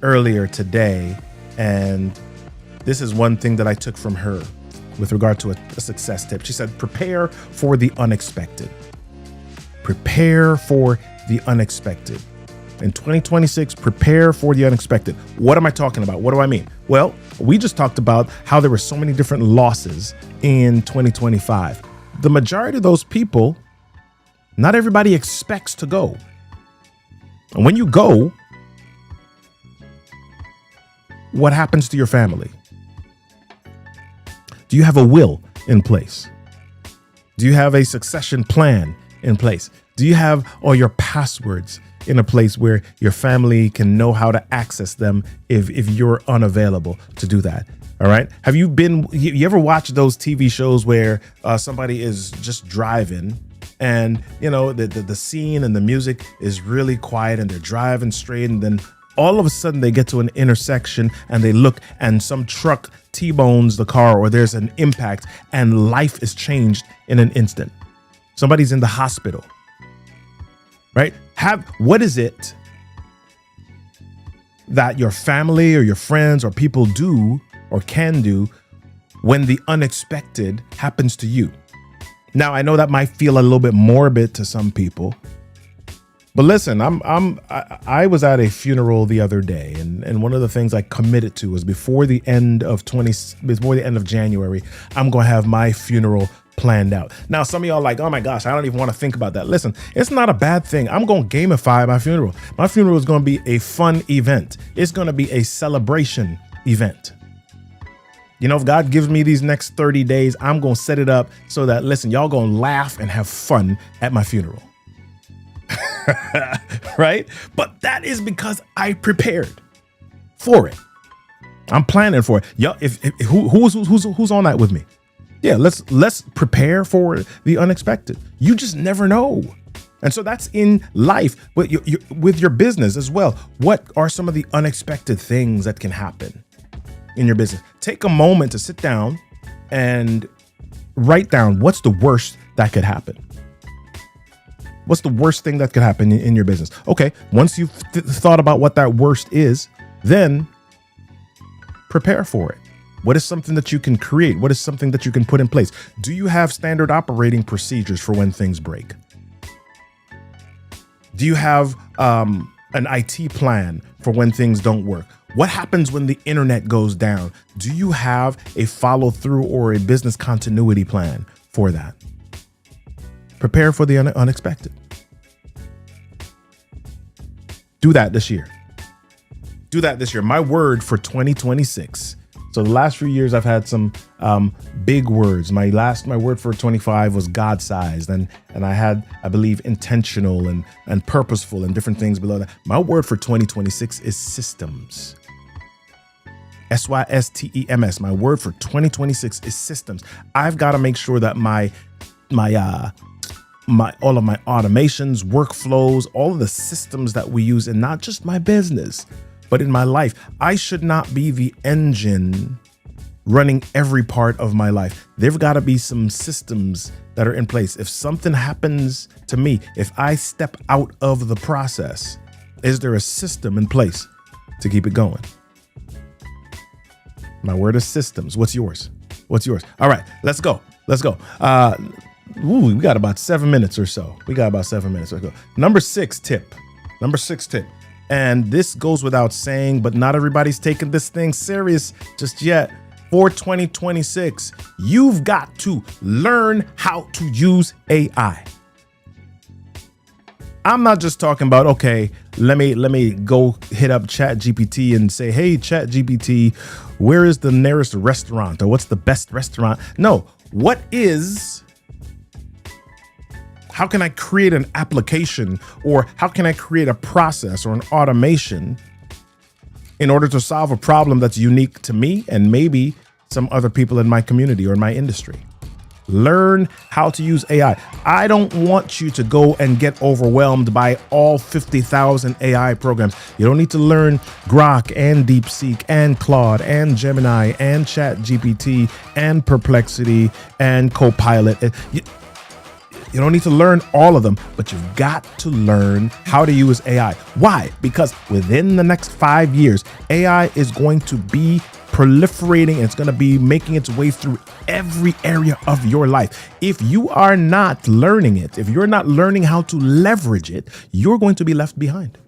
earlier today, and this is one thing that I took from her with regard to a success tip. She said, prepare for the unexpected. Prepare for the unexpected. In 2026, prepare for the unexpected. What am I talking about? What do I mean? Well, we just talked about how there were so many different losses in 2025. the majority of those people, not everybody expects to go. And when you go, what happens to your family? Do you have a will in place? Do you have a succession plan in place? Do you have all your passwords in a place where your family can know how to access them if you're unavailable to do that? All right. Have you ever watched those TV shows where somebody is just driving and, you know, the scene and the music is really quiet and they're driving straight, and then all of a sudden they get to an intersection and they look and some truck T-bones the car, or there's an impact and life is changed in an instant. Somebody's in the hospital, right? What is it that your family or your friends or people do or can do when the unexpected happens to you? Now, I know that might feel a little bit morbid to some people, but listen, I was at a funeral the other day, and one of the things I committed to was before the end of January, I'm going to have my funeral planned out. Now, some of y'all are like, oh my gosh, I don't even want to think about that. Listen, it's not a bad thing. I'm going to gamify my funeral. My funeral is going to be a fun event. It's going to be a celebration event. You know, if God gives me these next 30 days, I'm going to set it up so that, listen, y'all going to laugh and have fun at my funeral. Right? But that is because I prepared for it. I'm planning for it. Y'all, who's on that with me? Yeah, let's prepare for the unexpected. You just never know. And so that's in life, but with your business as well. What are some of the unexpected things that can happen in your business? Take a moment to sit down and write down what's the worst that could happen. What's the worst thing that could happen in your business? Okay, once you've thought about what that worst is, then prepare for it. What is something that you can create? What is something that you can put in place? Do you have standard operating procedures for when things break? Do you have an IT plan for when things don't work? What happens when the internet goes down? Do you have a follow through or a business continuity plan for that? Prepare for the unexpected. Do that this year. Do that this year. My word for 2026. So the last few years I've had some big words. My word for 25 was God-sized, and I had, I believe, intentional and purposeful and different things below that. My word for 2026 is systems. SYSTEMS. My word for 2026 is systems. I've got to make sure that all of my automations, workflows, all of the systems that we use, and not just my business, but in my life. I should not be the engine running every part of my life. There've got to be some systems that are in place. If something happens to me, if I step out of the process, is there a system in place to keep it going? My word is systems. What's yours? What's yours? All right, let's go. We got about 7 minutes or so. Let's go. Number six tip. And this goes without saying, but not everybody's taking this thing serious just yet. For 2026, you've got to learn how to use AI. I'm not just talking about, okay, let me go hit up ChatGPT and say, hey, ChatGPT, where is the nearest restaurant, or what's the best restaurant? No, how can I create an application, or how can I create a process or an automation in order to solve a problem that's unique to me and maybe some other people in my community or in my industry? Learn how to use AI. I don't want you to go and get overwhelmed by all 50,000 AI programs. You don't need to learn Grok and DeepSeek and Claude and Gemini and ChatGPT and Perplexity and Copilot. You don't need to learn all of them, but you've got to learn how to use AI. Why? Because within the next 5 years, AI is going to be proliferating. It's going to be making its way through every area of your life. If you are not learning it, if you're not learning how to leverage it, you're going to be left behind.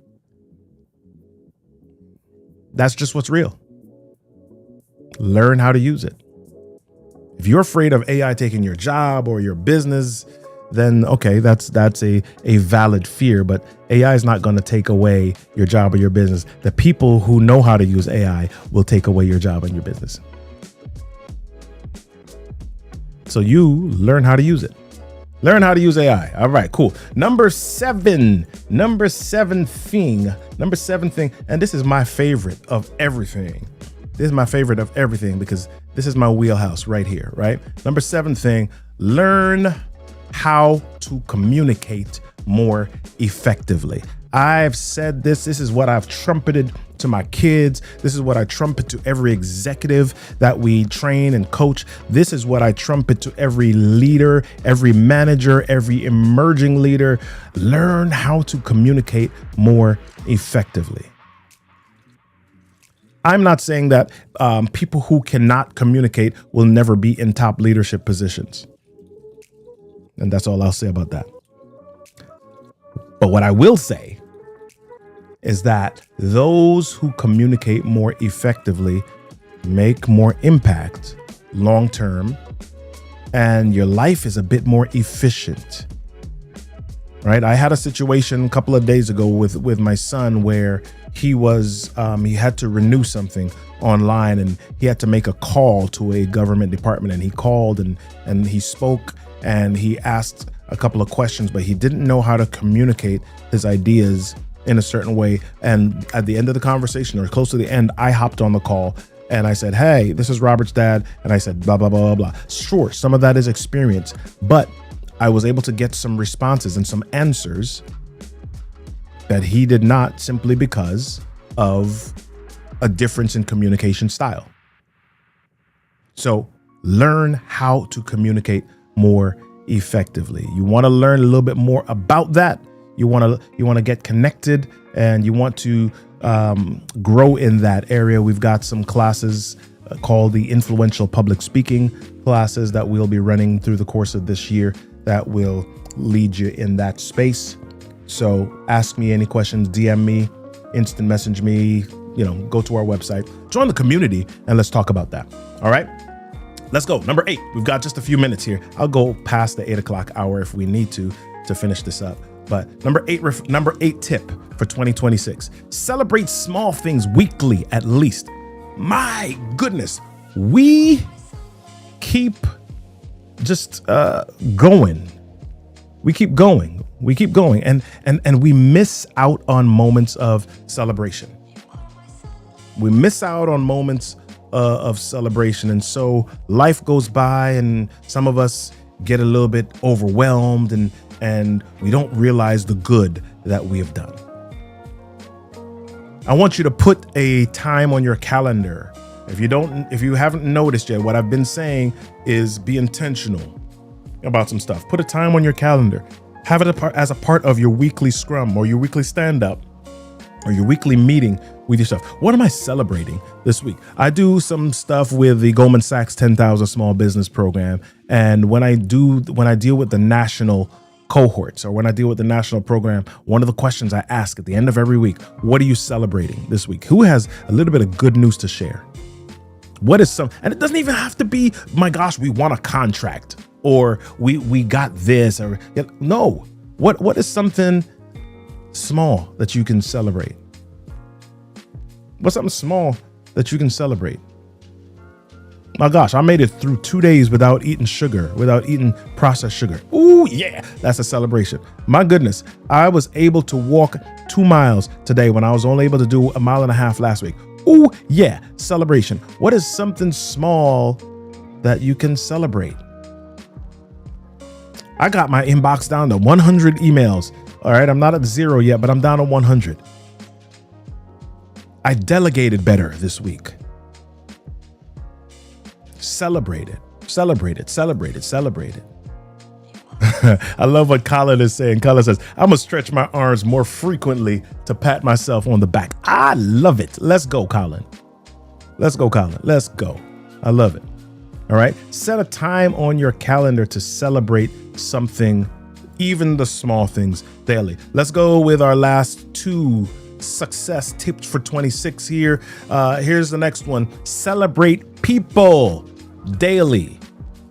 That's just what's real. Learn how to use it. If you're afraid of AI taking your job or your business, then okay, that's a valid fear, but AI is not going to take away your job or your business. The people who know how to use AI will take away your job and your business. So you learn how to use it. Learn how to use AI. All right, cool. Number seven thing, and this is my favorite of everything. This is my favorite of everything because this is my wheelhouse right here, right? Number 7 thing, learn how to communicate more effectively. I've said this is what I've trumpeted to my kids. This is what I trumpet to every executive that we train and coach. This is what I trumpet to every leader, every manager, every emerging leader. Learn how to communicate more effectively. I'm not saying that people who cannot communicate will never be in top leadership positions. And that's all I'll say about that. But what I will say is that those who communicate more effectively make more impact long term, and your life is a bit more efficient. Right? I had a situation a couple of days ago with my son where he had to renew something online, and he had to make a call to a government department, and he called and he spoke and he asked a couple of questions, but he didn't know how to communicate his ideas in a certain way. And at the end of the conversation, or close to the end, I hopped on the call and I said, "Hey, this is Robert's dad." And I said, blah, blah, blah, blah, blah. Sure, some of that is experience, but I was able to get some responses and some answers that he did not, simply because of a difference in communication style. So learn how to communicate more effectively. You want to learn a little bit more about that. You want to get connected, and you want to grow in that area. We've got some classes called the Influential Public Speaking classes that we'll be running through the course of this year that will lead you in that space. So ask me any questions, DM me, instant message me, go to our website, join the community, and let's talk about that. All right, let's go. Number 8, we've got just a few minutes here. I'll go past the 8 o'clock hour if we need to finish this up. But number 8 tip for 2026, celebrate small things weekly at least. My goodness, we keep just going. We keep going, and we miss out on moments of celebration. We miss out on moments of celebration, and so life goes by, and some of us get a little bit overwhelmed, and we don't realize the good that we have done. I want you to put a time on your calendar. If you haven't noticed yet, what I've been saying is be intentional about some stuff. Put a time on your calendar. Have it as a part of your weekly scrum or your weekly stand-up or your weekly meeting with yourself. What am I celebrating this week? I do some stuff with the Goldman Sachs 10,000 Small Business Program. And when I deal with the national cohorts, or when I deal with the national program, one of the questions I ask at the end of every week, what are you celebrating this week? Who has a little bit of good news to share? What is and it doesn't even have to be, my gosh, we won a contract, or we got this, or no. What is something small that you can celebrate? What's something small that you can celebrate? My gosh, I made it through 2 days without eating processed sugar. Ooh, yeah, that's a celebration. My goodness, I was able to walk 2 miles today when I was only able to do 1.5 miles last week. Ooh, yeah, celebration. What is something small that you can celebrate? I got my inbox down to 100 emails. All right, I'm not at 0 yet, but I'm down to 100. I delegated better this week. Celebrate it. I love what Colin is saying. Colin says, I'm gonna stretch my arms more frequently to pat myself on the back. I love it. Let's go, Colin. Let's go. I love it. All right. Set a time on your calendar to celebrate something, even the small things, daily. Let's go with our last 2 success tips for 26 here. Here's the next one. Celebrate people daily.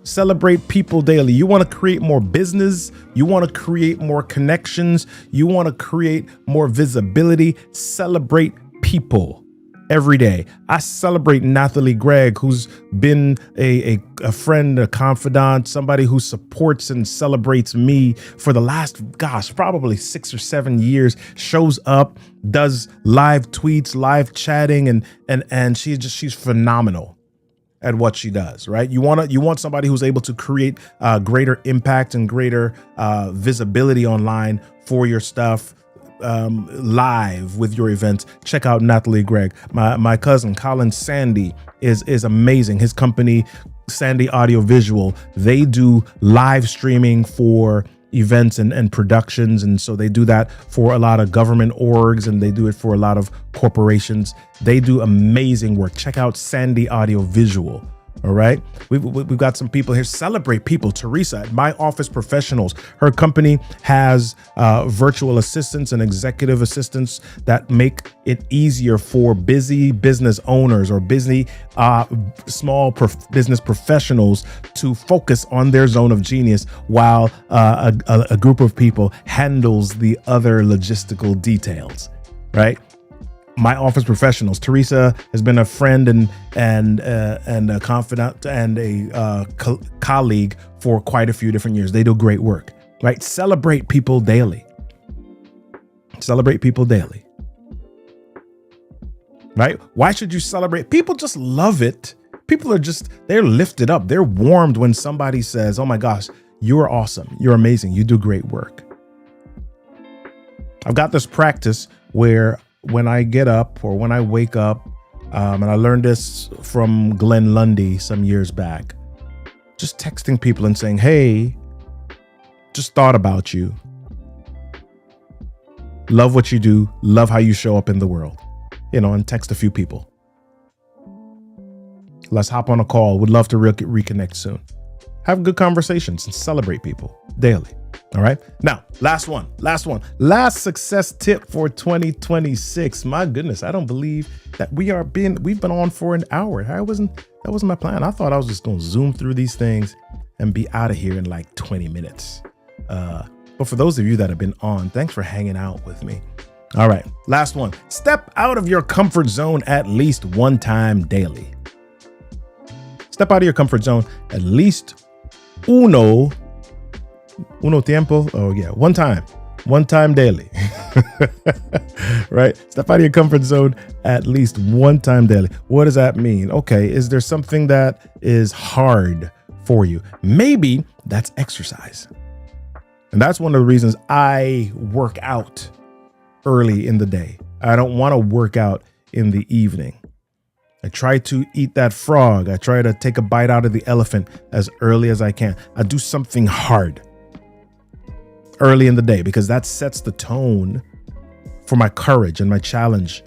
Celebrate people daily. You want to create more business. You want to create more connections. You want to create more visibility. Celebrate people every day. I celebrate Nathalie Gregg, who's been a friend, a confidant, somebody who supports and celebrates me for the last, probably 6 or 7 years, shows up, does live tweets, live chatting, and she's phenomenal at what she does, right? You want somebody who's able to create greater impact and greater visibility online for your stuff, live with your events. Check out Nathalie Gregg. My cousin Colin Sandy is amazing. His company, Sandy Audio Visual, they do live streaming for events and productions, and so they do that for a lot of government orgs, and they do it for a lot of corporations. They do amazing work. Check out Sandy Audio Visual. All right. We've got some people here. Celebrate people. Teresa at My Office Professionals. Her company has virtual assistants and executive assistants that make it easier for busy business owners or busy small business professionals to focus on their zone of genius while a group of people handles the other logistical details. Right. My Office Professionals. Teresa has been a friend and a confidant and a colleague for quite a few different years. They do great work, right? Celebrate people daily. Celebrate people daily, right? Why should you celebrate? People just love it. People they're lifted up. They're warmed when somebody says, "Oh my gosh, you're awesome. You're amazing. You do great work." I've got this practice where when I get up or when I wake up, and I learned this from Glenn Lundy some years back, just texting people and saying, "Hey, just thought about you. Love what you do. Love how you show up in the world." And text a few people. Let's hop on a call. Would love to reconnect soon. Have good conversations and celebrate people daily. All right. Now, last last success tip for 2026. My goodness, I don't believe that we've been on for an hour. That wasn't my plan. I thought I was just going to zoom through these things and be out of here in like 20 minutes. But for those of you that have been on, thanks for hanging out with me. All right. Last one. Step out of your comfort zone at least one time daily. Step out of your comfort zone at least uno tiempo. Oh yeah. One time daily. Right. Step out of your comfort zone at least one time daily. What does that mean? Okay. Is there something that is hard for you? Maybe that's exercise. And that's one of the reasons I work out early in the day. I don't want to work out in the evening. I try to eat that frog. I try to take a bite out of the elephant as early as I can. I do something hard early in the day because that sets the tone for my courage and my challenge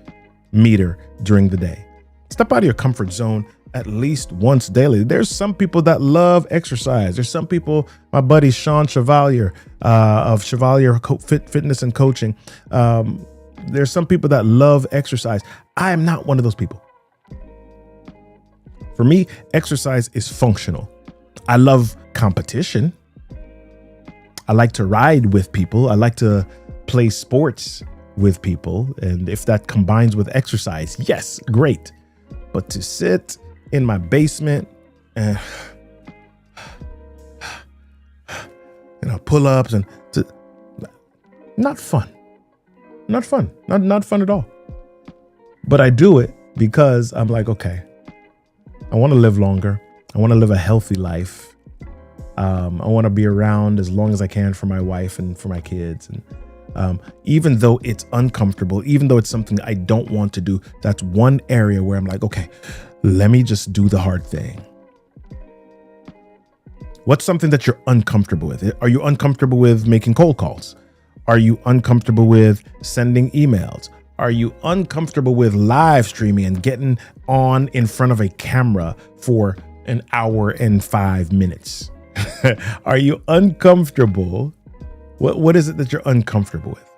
meter during the day. Step out of your comfort zone at least once daily. There's some people that love exercise. There's some people, my buddy Sean Chevalier of Chevalier Fitness and Coaching. There's some people that love exercise. I am not one of those people. For me, exercise is functional. I love competition. I like to ride with people. I like to play sports with people. And if that combines with exercise, yes, great. But to sit in my basement and pull-ups and not fun. Not fun at all. But I do it because I'm like, okay, I want to live longer. I want to live a healthy life. I want to be around as long as I can for my wife and for my kids. And even though it's uncomfortable, even though it's something I don't want to do, that's one area where I'm like, okay, let me just do the hard thing. What's something that you're uncomfortable with? Are you uncomfortable with making cold calls? Are you uncomfortable with sending emails? Are you uncomfortable with live streaming and getting on in front of a camera for an hour and 5 minutes? Are you uncomfortable? What is it that you're uncomfortable with?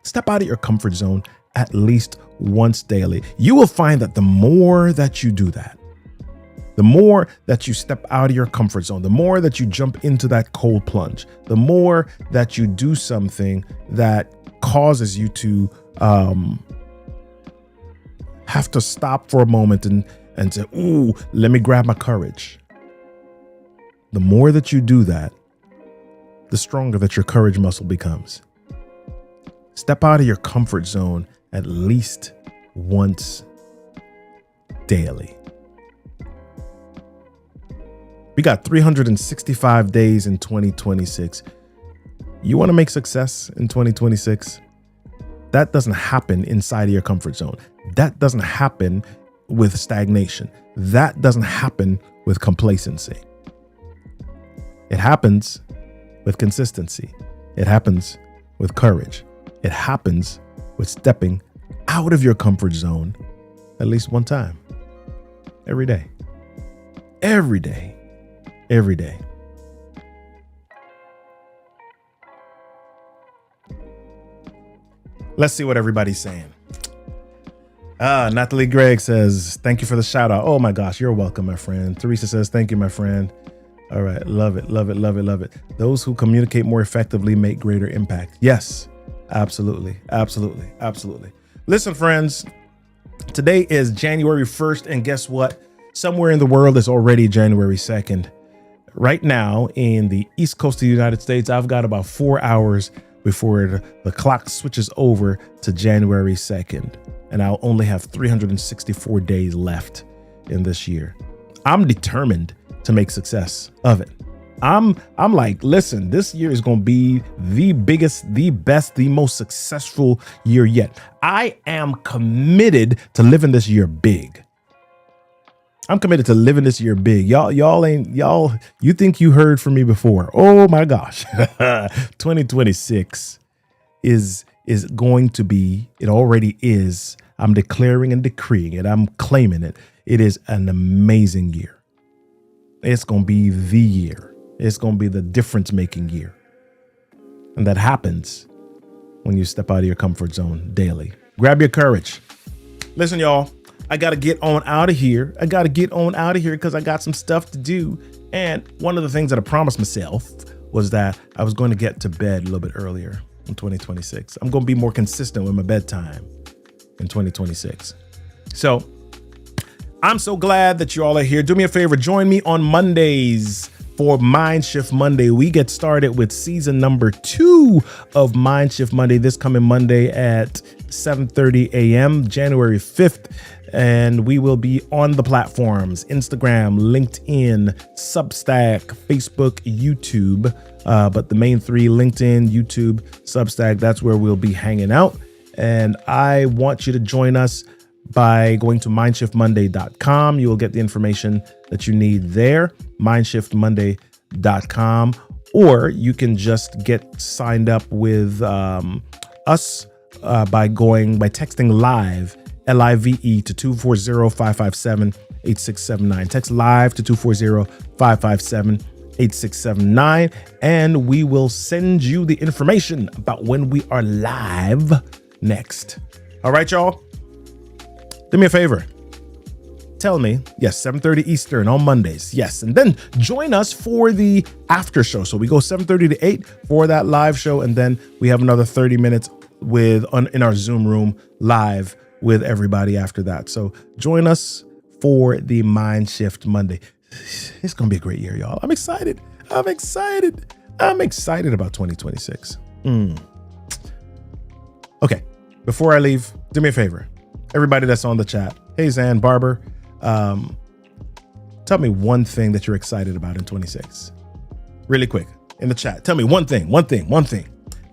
Step out of your comfort zone at least once daily. You will find that the more that you do that, The more that you step out of your comfort zone, the more that you jump into that cold plunge, the more that you do something that causes you to have to stop for a moment and say, ooh, let me grab my courage. The more that you do that, the stronger that your courage muscle becomes. Step out of your comfort zone at least once daily. We got 365 days in 2026. You want to make success in 2026? That doesn't happen inside of your comfort zone. That doesn't happen with stagnation. That doesn't happen with complacency. It happens with consistency. It happens with courage. It happens with stepping out of your comfort zone at least one time. Every day. Every day. Every day. Let's see what everybody's saying. Natalie Gregg says, thank you for the shout out. Oh my gosh, you're welcome, my friend. Teresa says, thank you, my friend. All right. Love it. Love it. Love it. Love it. Those who communicate more effectively make greater impact. Yes, absolutely. Absolutely. Absolutely. Listen, friends, today is January 1st. And guess what? Somewhere in the world it's already January 2nd. Right now in the East Coast of the United States, I've got about 4 hours before the clock switches over to January 2nd. And I'll only have 364 days left in this year. I'm determined to make success of it. I'm like, listen, this year is going to be the biggest, the best, the most successful year yet. I am committed to living this year big. I'm committed to living this year big. Y'all, you think you heard from me before. Oh my gosh. 2026 is going to be, it already is. I'm declaring and decreeing it. I'm claiming it. It is an amazing year. It's going to be the year. It's going to be the difference making year. And that happens when you step out of your comfort zone daily. Grab your courage. Listen, y'all. I got to get on out of here. I got to get on out of here because I got some stuff to do. And one of the things that I promised myself was that I was going to get to bed a little bit earlier in 2026. I'm going to be more consistent with my bedtime in 2026. So I'm so glad that you all are here. Do me a favor. Join me on Mondays for Mind Shift Monday. We get started with season number 2 of Mind Shift Monday this coming Monday at 7:30 a.m., January 5th. And we will be on the platforms, Instagram, LinkedIn, Substack, Facebook, YouTube. But the main 3, LinkedIn, YouTube, Substack, that's where we'll be hanging out. And I want you to join us by going to mindshiftmonday.com. You will get the information that you need there, mindshiftmonday.com. Or you can just get signed up with us by texting live, LIVE, to 240-557-8679. Text live to 240-557-8679, and we will send you the information about when we are live next. All right, y'all. Do me a favor. Tell me, yes, 7:30 Eastern on Mondays. Yes. And then join us for the after show. So we go 7:30 to 8 for that live show. And then we have another 30 minutes in our Zoom room live with everybody after that. So join us for the Mind Shift Monday. It's going to be a great year, y'all. I'm excited. I'm excited about 2026. Okay. Before I leave, do me a favor. Everybody that's on the chat. Hey, Zan Barber. Tell me one thing that you're excited about in 26. Really quick in the chat. Tell me one thing. I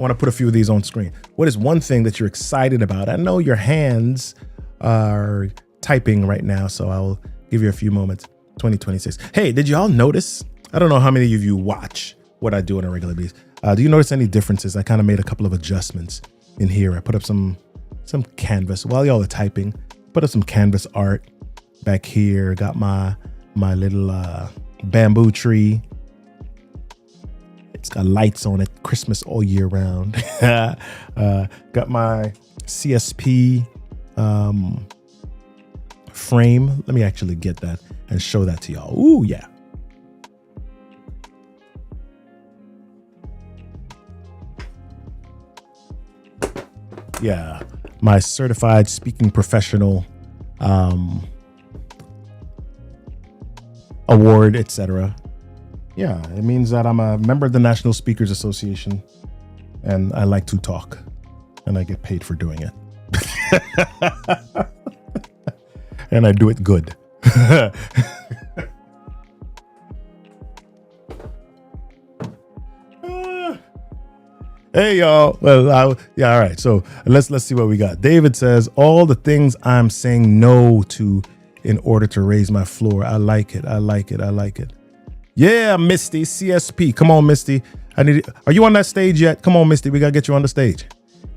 want to put a few of these on screen. What is one thing that you're excited about? I know your hands are typing right now, so I'll give you a few moments. 2026. Hey, did y'all notice? I don't know how many of you watch what I do on a regular basis. Do you notice any differences? I kind of made a couple of adjustments in here. I put up some canvas while y'all are typing. Put up some canvas art back here. Got my little bamboo tree. It's got lights on it. Christmas all year round. Got my CSP frame. Let me actually get that and show that to y'all. Ooh, yeah. Yeah, my certified speaking professional award, etc. Yeah, it means that I'm a member of the National Speakers Association, and I like to talk, and I get paid for doing it. And I do it good. Hey y'all. Well, yeah, all right. So let's see what we got. David says, all the things I'm saying no to in order to raise my floor. I like it. I like it. I like it. Yeah, Misty, CSP. Come on, Misty. Are you on that stage yet? Come on, Misty. We gotta get you on the stage.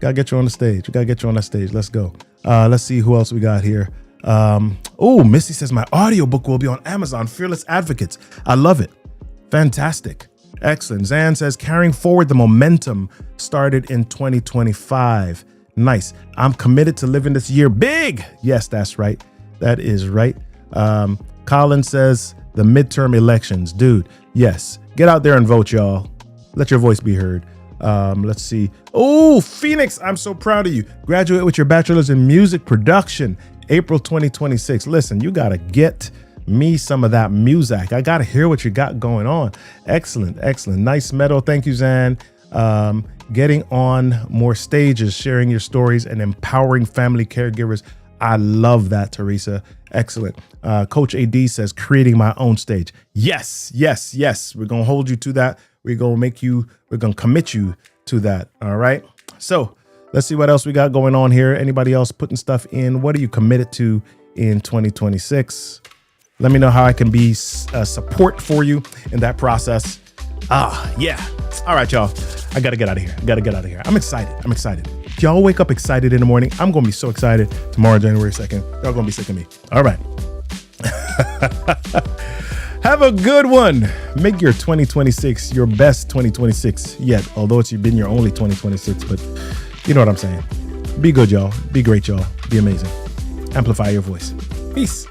Gotta get you on the stage. We gotta get you on that stage. Let's go. Let's see who else we got here. Oh, Misty says my audiobook will be on Amazon. Fearless Advocates. I love it. Fantastic. Excellent. Zan says carrying forward the momentum started in 2025. Nice. I'm committed to living this year big. Yes, that's right. That is right. Colin says the midterm elections. Dude, yes. Get out there and vote, y'all. Let your voice be heard. Let's see. Oh, Phoenix, I'm so proud of you. Graduate with your bachelor's in music production, April 2026. Listen, you got to get me some of that music. I got to hear what you got going on. Excellent. Excellent. Nice medal. Thank you, Zan. Getting on more stages, sharing your stories and empowering family caregivers. I love that, Teresa. Excellent. Coach AD says creating my own stage. Yes, yes, yes. We're going to hold you to that. We're going to commit you to that. All right. So let's see what else we got going on here. Anybody else putting stuff in? What are you committed to in 2026? Let me know how I can be support for you in that process. Yeah. All right, y'all. I got to get out of here. I'm excited. If y'all wake up excited in the morning, I'm going to be so excited tomorrow, January 2nd. Y'all going to be sick of me. All right. Have a good one. Make your 2026 your best 2026 yet, although it's been your only 2026, but you know what I'm saying. Be good, y'all. Be great, y'all. Be amazing. Amplify your voice. Peace.